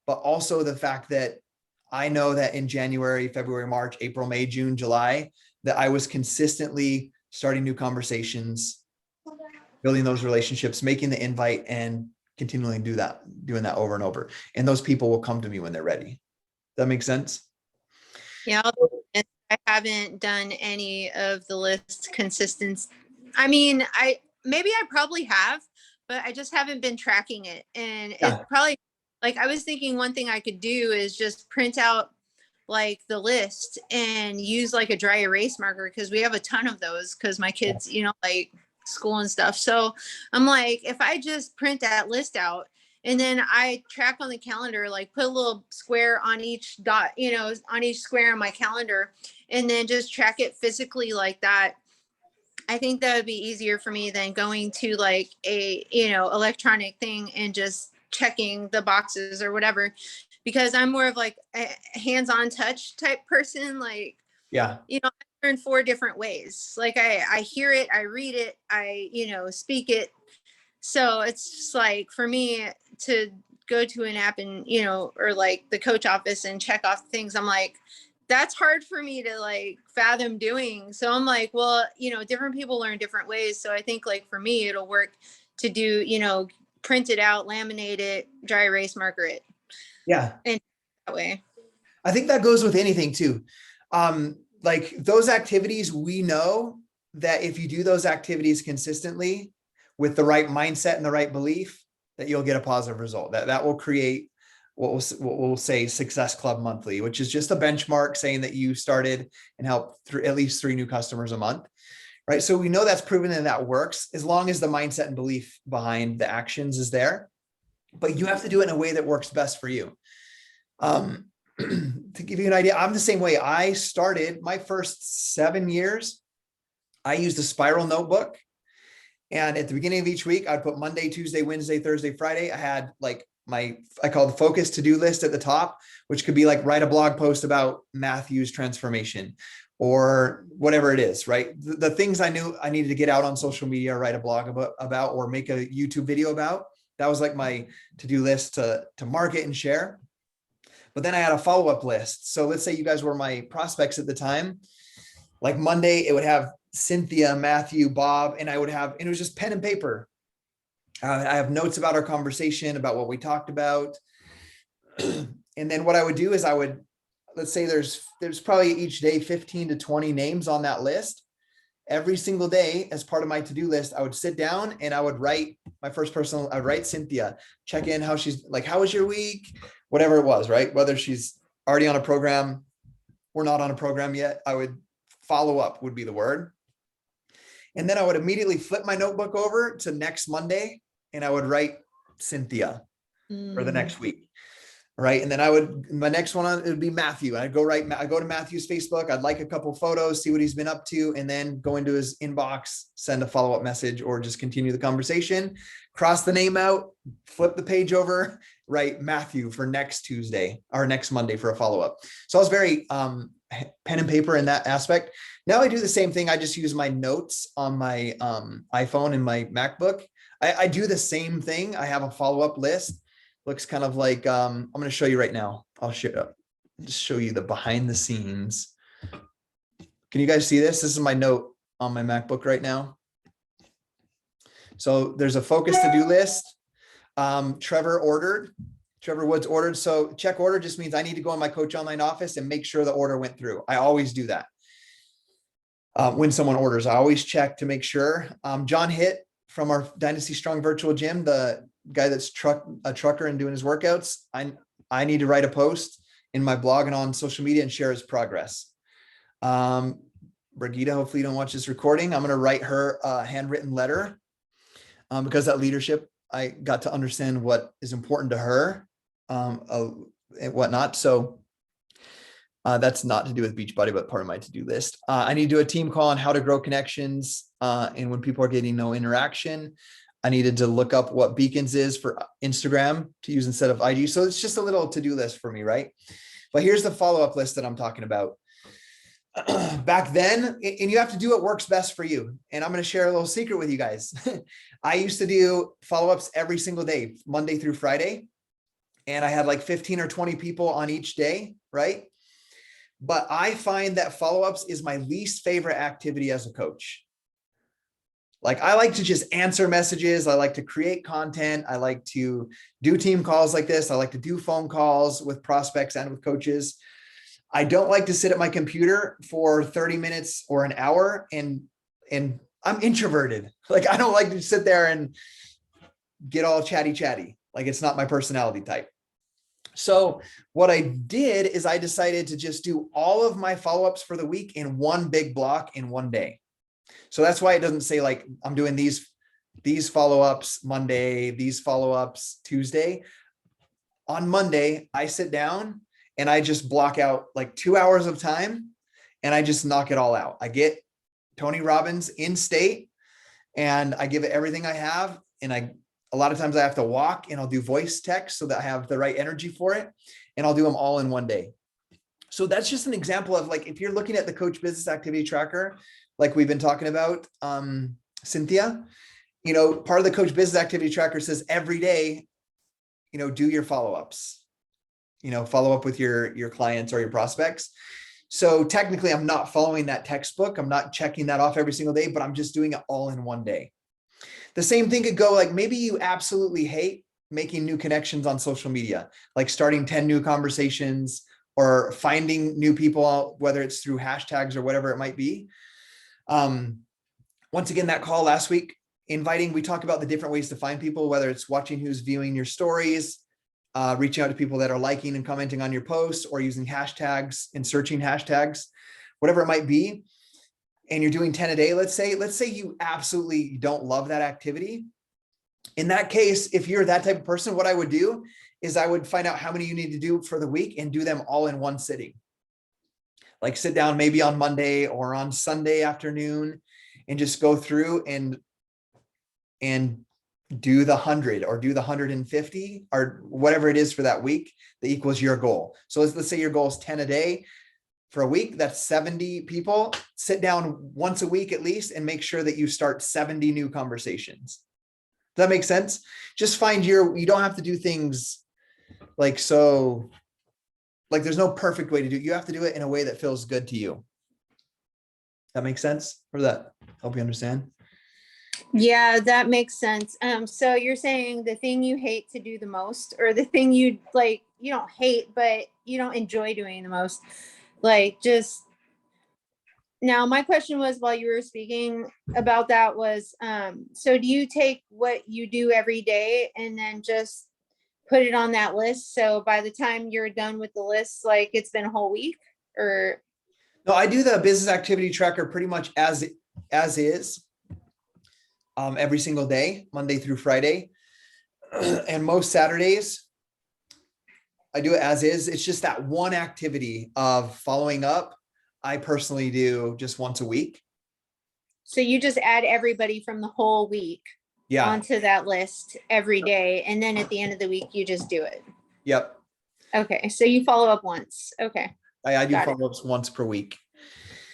but also the fact that I know that in January, February, March, April, May, June, July, that I was consistently starting new conversations, building those relationships, making the invite, and continually doing that over and over. And those people will come to me when they're ready. Does that make sense? Yeah. I haven't done any of the list consistence. I mean, I probably have, but I just haven't been tracking it. And it's probably, like, I was thinking one thing I could do is just print out like the list and use like a dry erase marker, because we have a ton of those, because my kids, like school and stuff. So I'm like, if I just print that list out and then I track on the calendar, like put a little square on each dot, on each square on my calendar, and then just track it physically like that, I think that would be easier for me than going to like a, electronic thing and just checking the boxes or whatever, because I'm more of like a hands-on touch type person. Like, yeah, I learn 4 different ways. Like I hear it, I read it, I, speak it. So it's just like, for me to go to an app and, or like the coach office and check off things, I'm like, that's hard for me to like fathom doing. So I'm like, well, different people learn different ways. So I think like for me, it'll work to do, print it out, laminate it, dry erase marker it. Yeah. And that way. I think that goes with anything too. Like those activities, we know that if you do those activities consistently with the right mindset and the right belief, that you'll get a positive result. That will create what we'll say Success Club Monthly, which is just a benchmark saying that you started and helped through at least 3 new customers a month, right? So we know that's proven and that works as long as the mindset and belief behind the actions is there, but you have to do it in a way that works best for you. To give you an idea, I'm the same way. I started my first 7 years. I used a spiral notebook. And at the beginning of each week, I'd put Monday, Tuesday, Wednesday, Thursday, Friday. I had like I call the focus to-do list at the top, which could be like write a blog post about Matthew's transformation or whatever it is, right? The things I knew I needed to get out on social media, write a blog about, or make a YouTube video about. That was like my to-do list to market and share. But then I had a follow-up list. So let's say you guys were my prospects at the time. Like Monday, it would have Cynthia, Matthew, Bob, and it was just pen and paper. I have notes about our conversation, about what we talked about. And then what I would do is let's say there's probably each day 15 to 20 names on that list. Every single day as part of my to-do list, I would sit down and I would write I would write Cynthia, check in how she's like, how was your week? Whatever it was, right? Whether she's already on a program or not on a program yet, I would follow up would be the word. And then I would immediately flip my notebook over to next Monday and I would write Cynthia for the next week. Right. And then my next one, it would be Matthew. I'd go to Matthew's Facebook. I'd like a couple photos, see what he's been up to, and then go into his inbox, send a follow-up message, or just continue the conversation, cross the name out, flip the page over, write Matthew for next Tuesday or next Monday for a follow-up. So I was very pen and paper in that aspect. Now I do the same thing. I just use my notes on my iPhone and my MacBook. I do the same thing. I have a follow-up list. Looks kind of like, I'm going to show you right now. I'll just show you the behind the scenes. Can you guys see this? This is my note on my MacBook right now. So there's a focus to-do list. Trevor Woods ordered. So check order just means I need to go in my Coach Online office and make sure the order went through. I always do that. When someone orders, I always check to make sure. John Hitt from our Dynasty Strong virtual gym, the guy that's a trucker and doing his workouts, I need to write a post in my blog and on social media and share his progress. Brigida, hopefully you don't watch this recording. I'm going to write her a handwritten letter because that leadership, I got to understand what is important to her and whatnot. So that's not to do with Beachbody, but part of my to-do list. I need to do a team call on how to grow connections. And when people are getting no interaction, I needed to look up what Beacons is for Instagram to use instead of IG. So it's just a little to-do list for me, right? But here's the follow-up list that I'm talking about. Back then, and you have to do what works best for you. And I'm going to share a little secret with you guys. I used to do follow-ups every single day, Monday through Friday. And I had like 15 or 20 people on each day, right? But I find that follow-ups is my least favorite activity as a coach. Like I like to just answer messages. I like to create content. I like to do team calls like this. I like to do phone calls with prospects and with coaches. I don't like to sit at my computer for 30 minutes or an hour and I'm introverted. Like I don't like to sit there and get all chatty. Like it's not my personality type. So what I did is I decided to just do all of my follow-ups for the week in one big block in one day. So that's why it doesn't say like I'm doing these follow-ups Monday, these follow-ups Tuesday. On Monday, I sit down and I just block out like 2 hours of time and I just knock it all out. I get Tony Robbins in state and I give it everything I have. And a lot of times I have to walk and I'll do voice text so that I have the right energy for it. And I'll do them all in one day. So that's just an example of like, if you're looking at the Coach Business Activity Tracker, like we've been talking about, Cynthia, part of the Coach Business Activity Tracker says every day, do your follow-ups, follow up with your clients or your prospects. So technically I'm not following that textbook. I'm not checking that off every single day, but I'm just doing it all in one day. The same thing could go like, maybe you absolutely hate making new connections on social media, like starting 10 new conversations or finding new people out, whether it's through hashtags or whatever it might be. Once again, that call last week, we talk about the different ways to find people, whether it's watching who's viewing your stories, reaching out to people that are liking and commenting on your posts, or using hashtags and searching hashtags, whatever it might be. And you're doing 10 a day, let's say you absolutely don't love that activity. In that case, if you're that type of person, what I would do is I would find out how many you need to do for the week and do them all in one sitting. Like sit down maybe on Monday or on Sunday afternoon and just go through and do the 100 or do the 150 or whatever it is for that week that equals your goal. So let's say your goal is 10 a day for a week. That's 70 people. Sit down once a week at least and make sure that you start 70 new conversations. Does that make sense? Just find you don't have to do things like there's no perfect way to do it. You have to do it in a way that feels good to you. That makes sense? Or does that help you understand? Yeah, that makes sense. So you're saying the thing you hate to do the most, or the thing you like, you don't hate, but you don't enjoy doing the most. Like just now, my question was while you were speaking about that was, so do you take what you do every day and then just put it on that list? So by the time you're done with the list, like it's been a whole week or? No, I do the business activity tracker pretty much as is. Every single day, Monday through Friday. And most Saturdays, I do it as is. It's just that one activity of following up, I personally do just once a week. So you just add everybody from the whole week onto that list every day. And then at the end of the week, you just do it. Yep. Okay. So you follow up once. Okay. I do follow-ups once per week.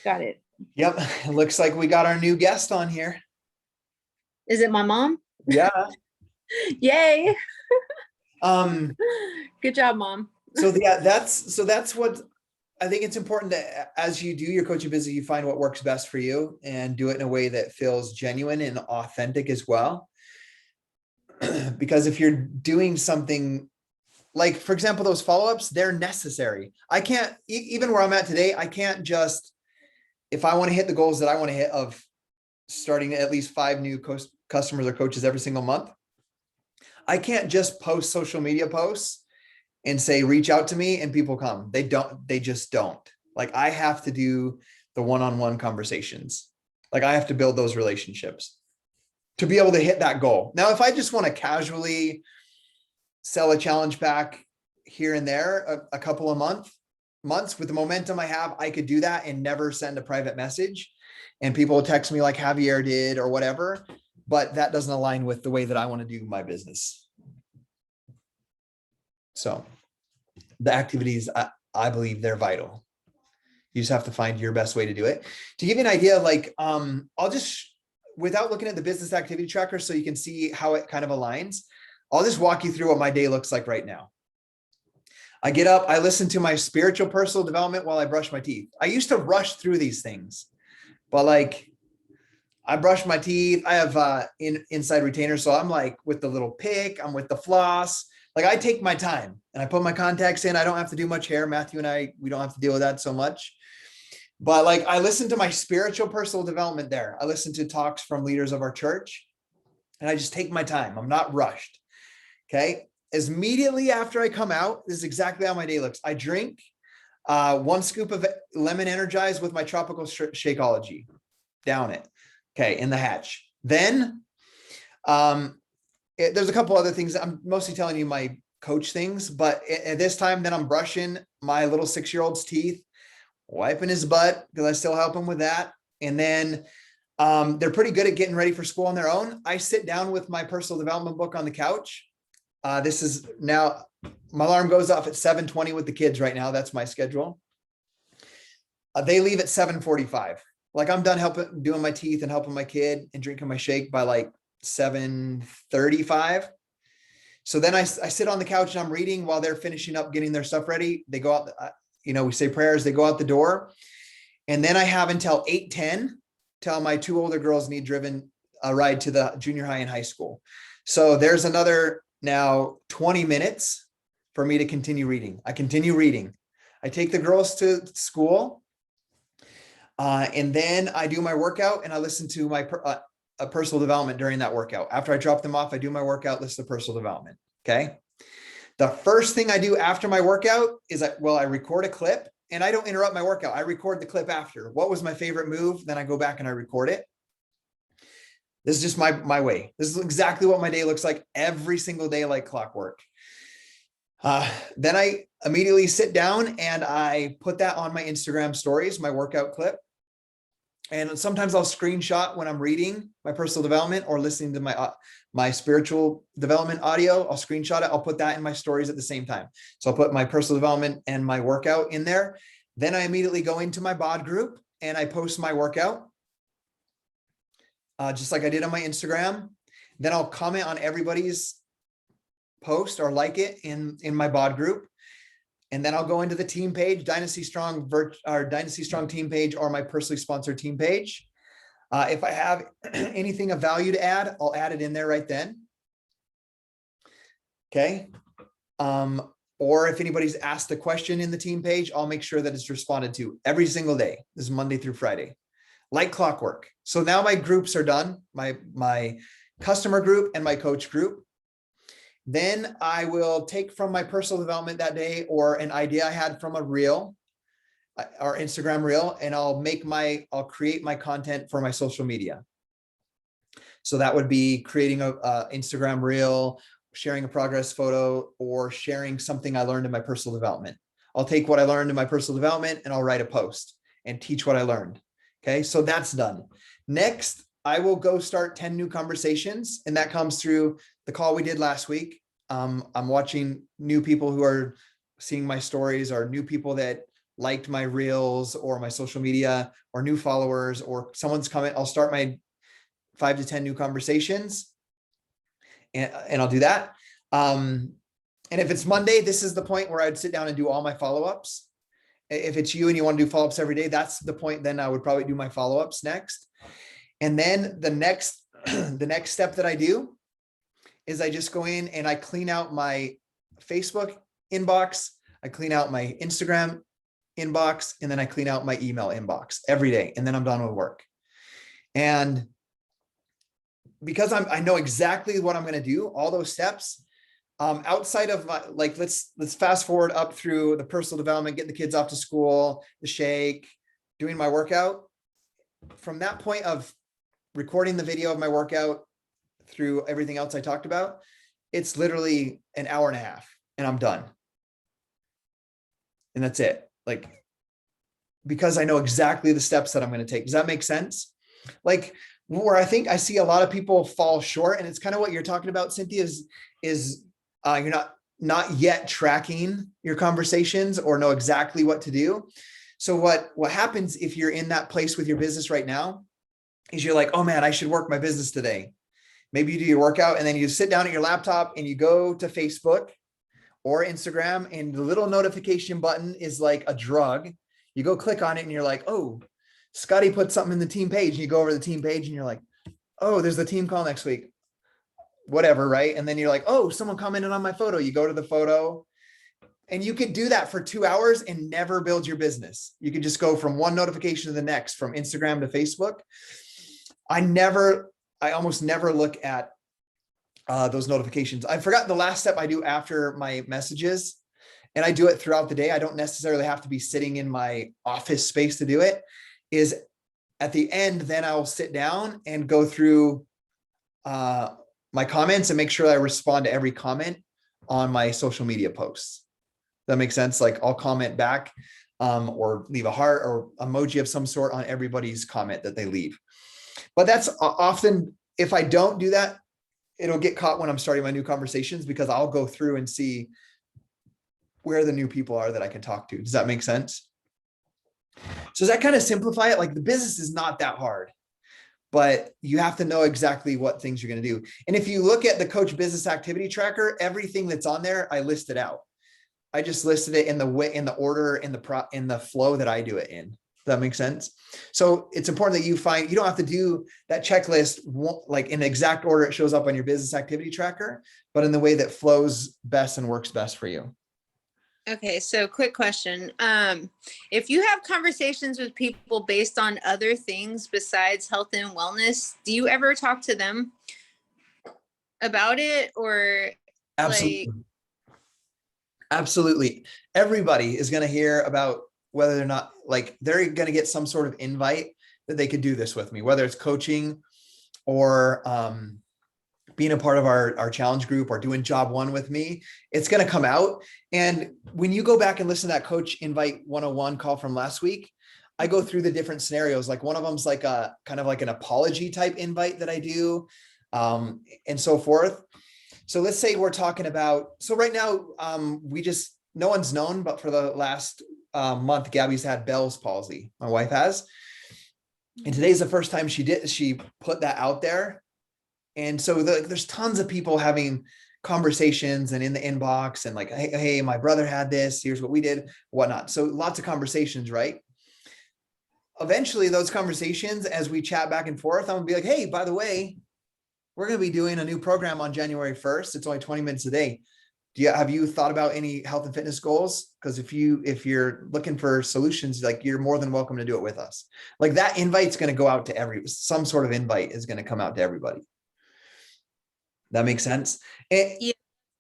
Got it. Yep. It looks like we got our new guest on here. Is it my mom? Yeah. Yay. Good job, Mom. So yeah, that's what I think it's important that as you do your coaching business, you find what works best for you and do it in a way that feels genuine and authentic as well. Because if you're doing something like, for example, those follow-ups, they're necessary. I can't, even where I'm at today, I can't just, if I want to hit the goals that I want to hit of starting at least 5 new customers or coaches every single month, I can't just post social media posts and say, reach out to me and people come. They just don't. Like I have to do the one-on-one conversations. Like I have to build those relationships to be able to hit that goal. Now, if I just want to casually sell a challenge pack here and there, a couple of months with the momentum I have, I could do that and never send a private message. And people will text me like Javier did or whatever, but that doesn't align with the way that I want to do my business. So the activities, I believe they're vital. You just have to find your best way to do it. To give you an idea, like, I'll just, without looking at the business activity tracker so you can see how it kind of aligns, I'll just walk you through what my day looks like right now. I get up, I listen to my spiritual personal development while I brush my teeth. I used to rush through these things, but like I brush my teeth. I have inside retainers. So I'm like with the little pick, I'm with the floss. Like I take my time and I put my contacts in. I don't have to do much hair. Matthew and I, we don't have to deal with that so much. But like I listen to my spiritual personal development there. I listen to talks from leaders of our church and I just take my time. I'm not rushed. Okay. As immediately after I come out, this is exactly how my day looks. I drink 1 scoop of lemon energized with my tropical Shakeology. Down it. Okay. In the hatch. Then there's a couple other things. I'm mostly telling you my coach things, but at this time, then I'm brushing my little 6-year-old's teeth, wiping his butt because I still help him with that. And then they're pretty good at getting ready for school on their own. I sit down with my personal development book on the couch. This is now, my alarm goes off at 7:20 with the kids right now. That's my schedule. They leave at 7:45. Like I'm done doing my teeth and helping my kid and drinking my shake by like 7:35. So then I sit on the couch and I'm reading while they're finishing up getting their stuff ready. They go out, we say prayers, they go out the door. And then I have until 8:10 till my 2 older girls need driven a ride to the junior high and high school. So there's another now 20 minutes for me to continue reading. I continue reading. I take the girls to school, and then I do my workout and I listen to my personal development during that workout. After I drop them off, I do my workout, listen to personal development. Okay. The first thing I do after my workout is I record a clip, and I don't interrupt my workout. I record the clip after. What was my favorite move? Then I go back and I record it. This is just my way. This is exactly what my day looks like every single day, like clockwork. Then I immediately sit down and I put that on my Instagram stories, my workout clip. And sometimes I'll screenshot when I'm reading my personal development or listening to my spiritual development audio. I'll screenshot it. I'll put that in my stories at the same time. So I'll put my personal development and my workout in there. Then I immediately go into my bod group and I post my workout, just like I did on my Instagram. Then I'll comment on everybody's post or like it in my bod group. And then I'll go into the team page, Dynasty Strong team page, or my personally sponsored team page. If I have anything of value to add, I'll add it in there right then. Okay. Or if anybody's asked a question in the team page, I'll make sure that it's responded to every single day. This is Monday through Friday, like clockwork. So now my groups are done, my customer group and my coach group. Then I will take from my personal development that day or an idea I had from a reel or Instagram reel, and I'll create my content for my social media. So that would be creating a Instagram reel, sharing a progress photo, or sharing something I learned in my personal development. I'll take what I learned in my personal development and I'll write a post and teach what I learned. Okay, so that's done. Next, I will go start 10 new conversations, and that comes through the call we did last week. I'm watching new people who are seeing my stories, or new people that liked my reels or my social media, or new followers, or someone's comment. I'll start my 5 to 10 new conversations, and I'll do that. And if it's Monday, this is the point where I'd sit down and do all my follow-ups. If it's you and you want to do follow-ups every day, that's the point. Then I would probably do my follow-ups next. And then the next step that I do is I just go in and I clean out my Facebook inbox, I clean out my Instagram inbox, and then I clean out my email inbox every day. And then I'm done with work. And because I know exactly what I'm going to do, all those steps, outside of my, like, let's fast forward up through the personal development, getting the kids off to school, the shake, doing my workout. From that point of recording the video of my workout through everything else I talked about, it's literally an hour and a half and I'm done. And that's it. Like, because I know exactly the steps that I'm going to take. Does that make sense? Like, where I think I see a lot of people fall short, and it's kind of what you're talking about, Cynthia, is you're not yet tracking your conversations or know exactly what to do. So what happens if you're in that place with your business right now is you're like, oh man, I should work my business today. Maybe you do your workout and then you sit down at your laptop and you go to Facebook or Instagram, and the little notification button is like a drug. You go click on it and you're like, oh, Scotty put something in the team page, and you go over to the team page and you're like, oh, there's the team call next week, whatever, right? And then you're like, oh, someone commented on my photo. You go to the photo, and you could do that for 2 hours and never build your business. You could just go from one notification to the next, from Instagram to Facebook. I almost never look at those notifications. I forgot the last step I do after my messages, and I do it throughout the day. I don't necessarily have to be sitting in my office space to do it. Is at the end, then I will sit down and go through my comments and make sure I respond to every comment on my social media posts. That makes sense? Like, I'll comment back or leave a heart or emoji of some sort on everybody's comment that they leave. But that's often, if I don't do that, it'll get caught when I'm starting my new conversations, because I'll go through and see where the new people are that I can talk to. Does that make sense? So does that kind of simplify it? Like, the business is not that hard, but you have to know exactly what things you're going to do. And if you look at the Coach Business Activity Tracker, everything that's on there, I listed out. I just listed it in the way, in the order, in the flow that I do it in. Does that make sense? So it's important that you don't have to do that checklist like in the exact order it shows up on your business activity tracker, but in the way that flows best and works best for you. Okay, so quick question. If you have conversations with people based on other things besides health and wellness, do you ever talk to them about it, or Absolutely. like? Absolutely. Everybody is going to hear about whether they're not, like, they're going to get some sort of invite that they could do this with me, whether it's coaching or being a part of our challenge group or doing job one with me. It's going to come out. And when you go back and listen to that coach invite 101 call from last week, I go through the different scenarios. Like one of them's like a kind of like an apology type invite that I do, and so forth. So let's say we're talking about, so right now, no one's known, but for the last month, Gabby's had Bell's palsy. My wife has. And today's the first time she put that out there. And so there's tons of people having conversations and in the inbox and like, hey, my brother had this, here's what we did, whatnot. So lots of conversations, right? Eventually those conversations, as we chat back and forth, I'm gonna be like, hey, by the way, we're going to be doing a new program on January 1st. It's only 20 minutes a day. Have you thought about any health and fitness goals? Because if you're looking for solutions, like, you're more than welcome to do it with us. Like that invite's going to go out to some sort of invite is going to come out to everybody. That makes sense. Yeah,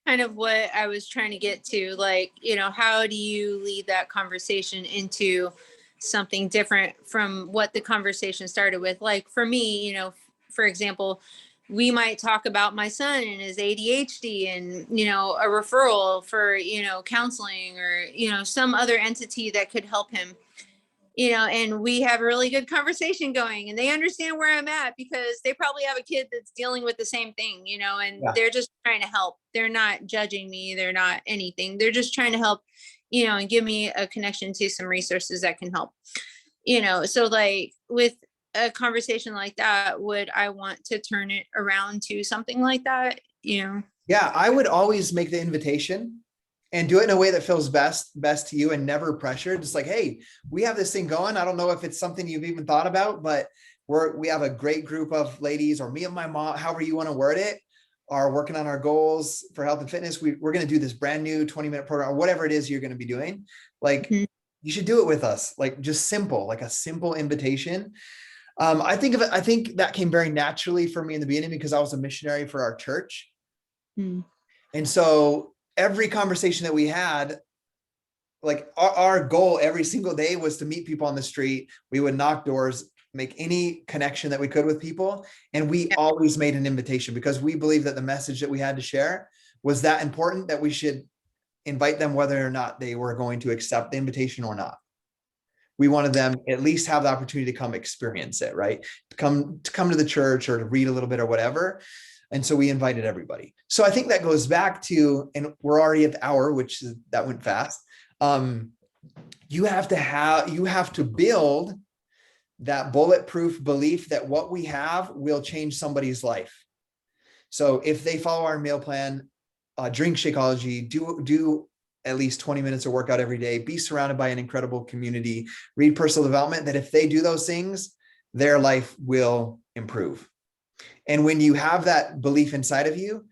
kind of what I was trying to get to. Like, how do you lead that conversation into something different from what the conversation started with? Like for me, for example, we might talk about my son and his ADHD and, a referral for, counseling or, some other entity that could help him, and we have a really good conversation going, and they understand where I'm at because they probably have a kid that's dealing with the same thing, and they're just trying to help. They're not judging me. They're not anything. They're just trying to help, and give me a connection to some resources that can help, so like with a conversation like that, would I want to turn it around to something like that? Yeah, I would always make the invitation and do it in a way that feels best to you and never pressured. Just like, hey, we have this thing going. I don't know if it's something you've even thought about, but we have a great group of ladies, or me and my mom, however you want to word it, are working on our goals for health and fitness. We're going to do this brand new 20-minute program or whatever it is you're going to be doing. Like, you should do it with us. Like, just simple, like a simple invitation. I think that came very naturally for me in the beginning because I was a missionary for our church. And so every conversation that we had, like our goal every single day was to meet people on the street. We would knock doors, make any connection that we could with people. And we always made an invitation because we believed that the message that we had to share was that important that we should invite them, whether or not they were going to accept the invitation or not. We wanted them at least have the opportunity to come experience it, right? To come to the church or to read a little bit or whatever. And so we invited everybody. So I think that goes back to, and we're already at the hour, that went fast. You have to build that bulletproof belief that what we have will change somebody's life. So if they follow our meal plan, drink Shakeology, do at least 20 minutes of workout every day, be surrounded by an incredible community, read personal development, that if they do those things, their life will improve. And when you have that belief inside of you,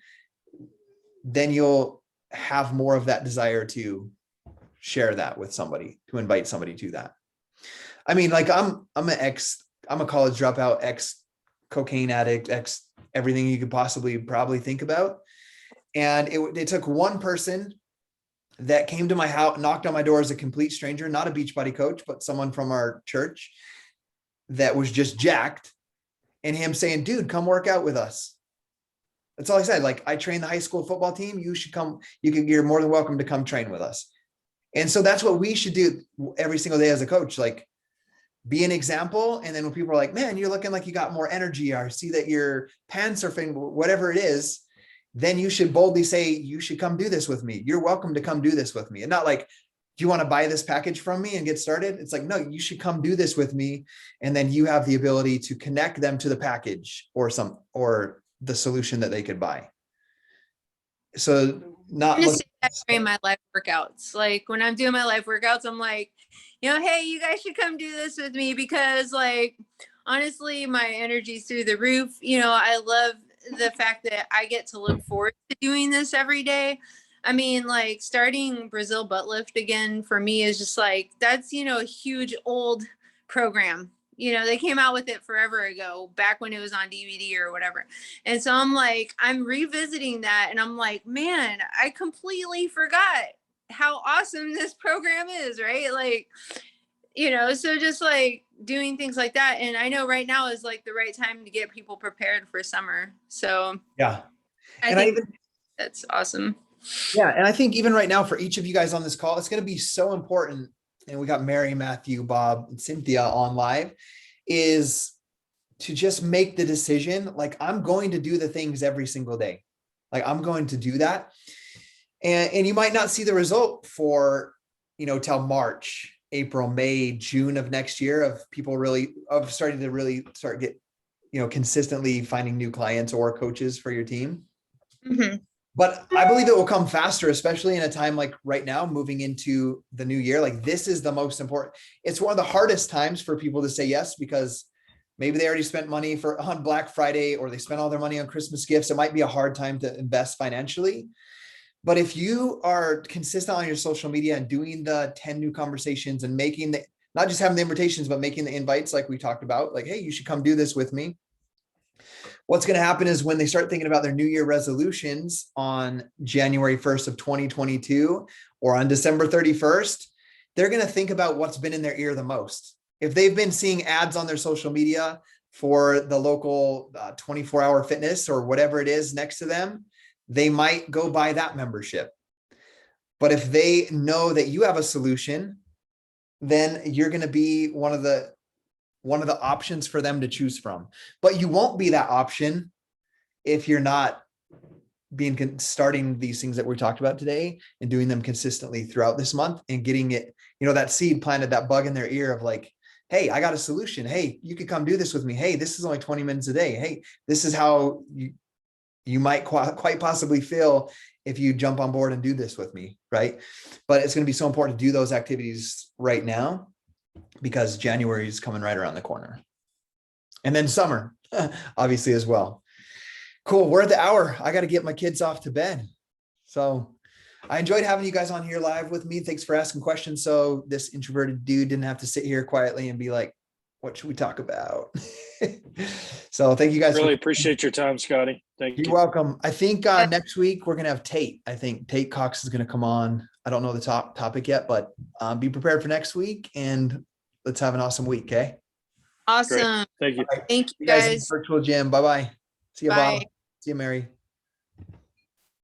then you'll have more of that desire to share that with somebody, to invite somebody to that. I mean, like I'm a college dropout, ex cocaine addict, ex everything you could probably think about. And it took one person that came to my house, knocked on my door as a complete stranger, not a Beachbody coach, but someone from our church that was just jacked, and him saying, dude, come work out with us. That's all I said. Like, I train the high school football team. You should come. You're more than welcome to come train with us. And so that's what we should do every single day as a coach, like be an example. And then when people are like, man, you're looking like you got more energy, or see that your pants are fitting, whatever it is, then you should boldly say, you should come do this with me. You're welcome to come do this with me. And not like, do you want to buy this package from me and get started? It's like, no, you should come do this with me. And then you have the ability to connect them to the package or the solution that they could buy. So not I'm gonna look. say that during my live workouts. Like when I'm doing my live workouts, I'm like, hey, you guys should come do this with me because like honestly, my energy's through the roof. I love the fact that I get to look forward to doing this every day. I mean, like starting Brazil butt lift again for me is just like that's a huge old program. They came out with it forever ago, back when it was on DVD or whatever. And so I'm revisiting that and I'm like, man, I completely forgot how awesome this program is, right? Like, so just like doing things like that. And I know right now is like the right time to get people prepared for summer. So Yeah. I And think that's awesome. Yeah. And I think even right now for each of you guys on this call, it's going to be so important. And we got Mary, Matthew, Bob, and Cynthia on live, is to just make the decision. Like, I'm going to do the things every single day. Like, I'm going to do that. And you might not see the result for, till March, April, May, June of next year of people starting to really start get, consistently finding new clients or coaches for your team. Mm-hmm. But I believe it will come faster, especially in a time like right now, moving into the new year. Like, this is the most important. It's one of the hardest times for people to say yes, because maybe they already spent money on Black Friday, or they spent all their money on Christmas gifts. It might be a hard time to invest financially. But if you are consistent on your social media and doing the 10 new conversations and making not just having the invitations, but making the invites, like we talked about, like, hey, you should come do this with me. What's going to happen is when they start thinking about their New Year resolutions on January 1st of 2022 or on December 31st, they're going to think about what's been in their ear the most. If they've been seeing ads on their social media for the local 24-hour fitness or whatever it is next to them, they might go buy that membership. But if they know that you have a solution, then you're going to be one of the options for them to choose from. But you won't be that option if you're not starting these things that we talked about today and doing them consistently throughout this month and getting it, that seed planted, that bug in their ear of like, hey, I got a solution. Hey, you could come do this with me. Hey, this is only 20 minutes a day. Hey, this is how you might quite possibly feel if you jump on board and do this with me, right? But it's going to be so important to do those activities right now, because January is coming right around the corner. And then summer, obviously, as well. Cool. We're at the hour. I got to get my kids off to bed. So I enjoyed having you guys on here live with me. Thanks for asking questions. So this introverted dude didn't have to sit here quietly and be like, what should we talk about? So thank you guys. Really appreciate your time, Scotty. Thank you. You're welcome. I think next week we're going to have Tate. I think Tate Cox is going to come on. I don't know the topic yet, but be prepared for next week, and let's have an awesome week. Okay. Awesome. Great. Thank you. Right. Thank you You guys in guys. the virtual gym. Bye-bye. See you, Bye. Bob. See you, Mary.